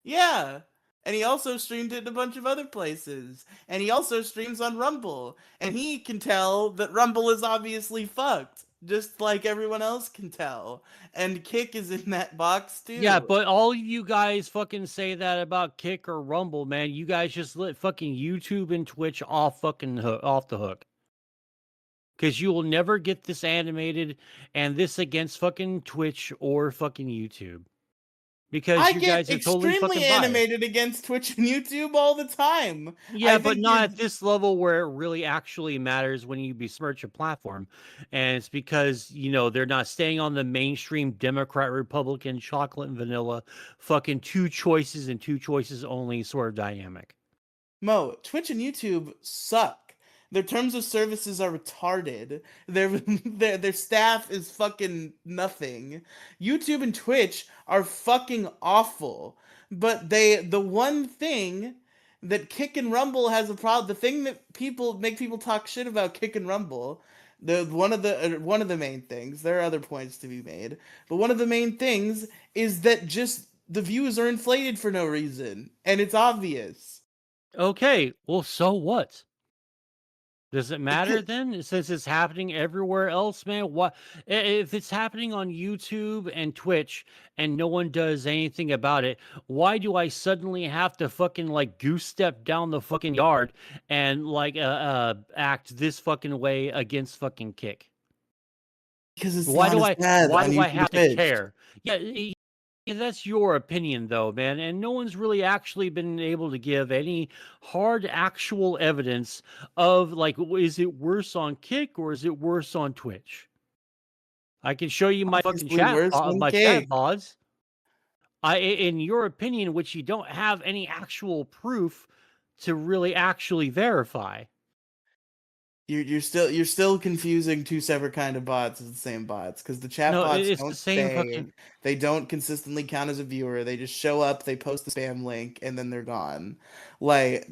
Yeah, and he also streamed it in a bunch of other places, and he also streams on Rumble, and he can tell that Rumble is obviously fucked, just like everyone else can tell. And Kick is in that box Yeah, too. but all of you guys fucking say that about Kick or Rumble, man. You guys just let fucking YouTube and Twitch off the hook. Because you will never get this animated and this against fucking Twitch or fucking YouTube. Because I you get guys are totally extremely fucking biased. animated against Twitch and YouTube all the time. Yeah, I but think not you're at this level where it really actually matters when you besmirch a platform. And it's because, they're not staying on the mainstream Democrat, Republican, chocolate and vanilla, fucking two choices and two choices only sort of dynamic. Mo, Twitch and YouTube suck. Their terms of services are retarded. Their staff is fucking nothing. YouTube and Twitch are fucking awful. But the one thing that Kick and Rumble has a problem, the thing that people make people talk shit about Kick and Rumble, The one of the main things. There are other points to be made, but one of the main things is that just the views are inflated for no reason, and it's obvious. Okay, well, so what? Does it It matter could, then? Since it's happening everywhere else, man? What if it's happening on YouTube and Twitch and no one does anything about it? Why do I suddenly have to fucking like goose step down the fucking yard and like act this fucking way against fucking Kick? because it's not as bad Why on do I YouTube have and to Twitch. care? Yeah, yeah, that's your opinion though, man, and no one's really actually been able to give any hard actual evidence of like is it worse on Kick or is it worse on Twitch? I can show you my fucking Obviously worse on my chat Cake. VODs. In your opinion, which you don't have any actual proof to really actually verify. You're still confusing two separate kind of bots as the same bots because the chat No, bots it's the don't same stay, fucking. they don't consistently count as a viewer. They just show up, they post the spam link, and then they're gone. Like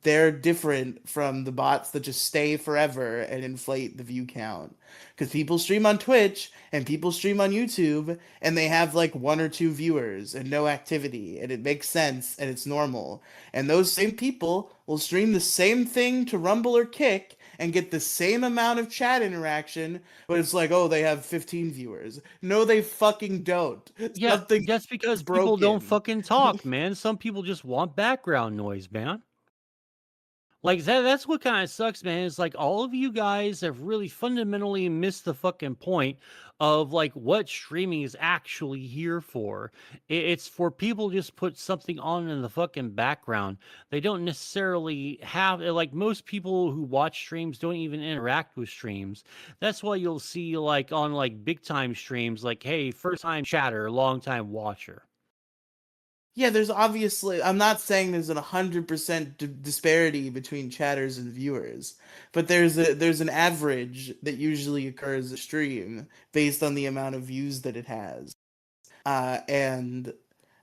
they're different from the bots that just stay forever and inflate the view count. Because people stream on Twitch and people stream on YouTube and they have like one or two viewers and no activity, and it makes sense and it's normal. And those same people will stream the same thing to Rumble or Kick and get the same amount of chat interaction, but it's like, oh, they have 15 viewers. No, they fucking don't. Yeah, Something that's is because people don't broken. fucking talk, man. Some people just want background noise, man. Like that's what kind of sucks, man. It's like all of you guys have really fundamentally missed the fucking point of like what streaming is actually here for. It's for people to just put something on in the fucking background. They don't necessarily have like most people who watch streams don't even interact with streams. That's why you'll see like on like big time streams like, hey, first time chatter, long time watcher. Yeah, there's obviously, I'm not saying there's an 100% disparity between chatters and viewers, but there's an average that usually occurs a stream based on the amount of views that it has. And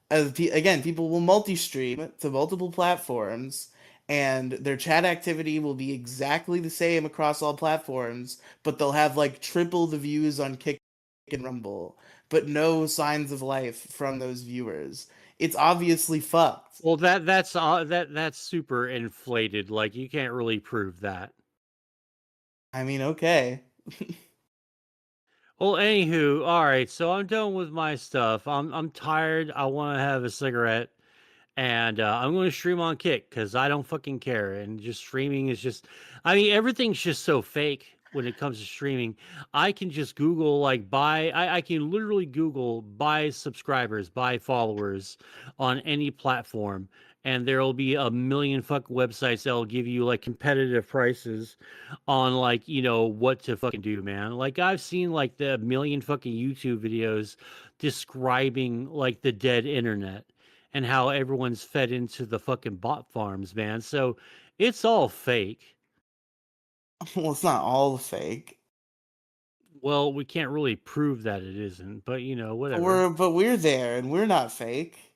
again, people will multi-stream to multiple platforms, and their chat activity will be exactly the same across all platforms, but they'll have like triple the views on Kick and Rumble, but no signs of life from those viewers. It's obviously fucked. Well, that's super inflated. Like you can't really prove that. I mean, okay. Well, anywho, all right. So I'm done with my stuff. I'm tired. I want to have a cigarette, and I'm going to stream on Kick because I don't fucking care. And just streaming is just, I mean, everything's just so fake when it comes to streaming. I can just Google like buy. I can literally Google buy subscribers, buy followers on any platform, and there will be a million fucking websites that will give you like competitive prices on like what to fucking do, man. Like I've seen like the million fucking YouTube videos describing like the dead internet and how everyone's fed into the fucking bot farms, man. So it's all fake. Well, it's not all fake. Well, we can't really prove that it isn't, but But whatever. we're there and we're not fake.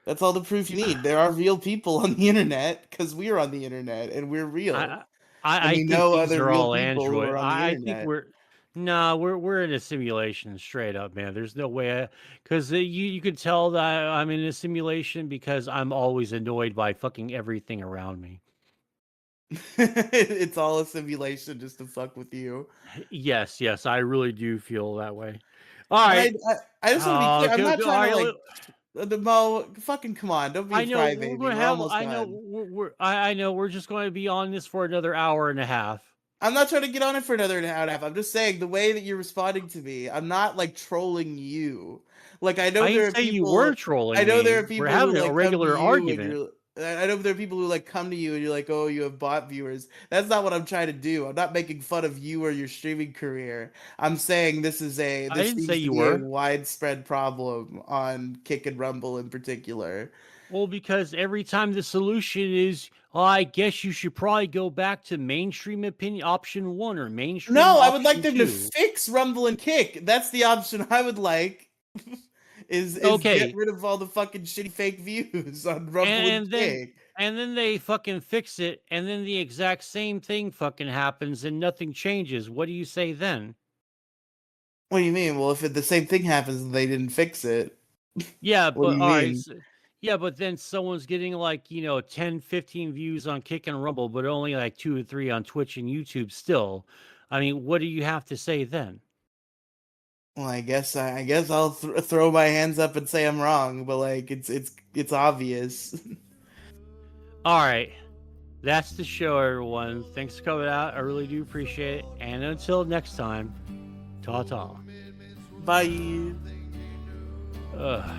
That's all the proof you need. There are real people on the internet because we're on the internet and we're real. I And I we think know these other are real all people who Android. are on the I think internet. we're no, we're in a simulation straight up, man. There's no way because you could tell that I'm in a simulation because I'm always annoyed by fucking everything around me. It's all a simulation just to fuck with you. Yes, yes, I really do feel that way. All And right. I just want to be clear. I'm Okay, not okay, all trying to right. like Mo. Fucking come on! Don't be a I know we're crybaby. going to We're have. almost I know done. I know we're just going to be on this for another hour and a half. I'm not trying to get on it for another hour and a half. I'm just saying the way that you're responding to me. I'm not like trolling you. Like I didn't say you were I trolling know there me. are We're people who having a like come to regular you and argument. you're. I know there are people who like come to you and you're like, oh, you have bot viewers. That's not what I'm trying to do. I'm not making fun of you or your streaming career. I'm saying I this didn't say seems to you be a were. widespread problem on Kick and Rumble in particular. Well, because every time the solution is, oh, I guess you should probably go back to mainstream opinion option one or mainstream No, I would like option them to two. fix Rumble and Kick. That's the option I would like. is get Okay, rid of all the fucking shitty fake views on Rumble and and then Kick. they fucking fix it, and then the exact same thing fucking happens and nothing changes. What do you say then? What do you mean? Well, if the same thing happens and they didn't fix it, Yeah, what do but you all right. mean? Yeah, but then someone's getting like, 10, 15 views on Kick and Rumble, but only like 2 or 3 on Twitch and YouTube still. I mean, what do you have to say then? Well, I guess I'll throw my hands up and say I'm wrong, but like it's obvious. All right. That's the show, everyone. Thanks for coming out. I really do appreciate it. And until next time, ta ta. Bye. Ugh.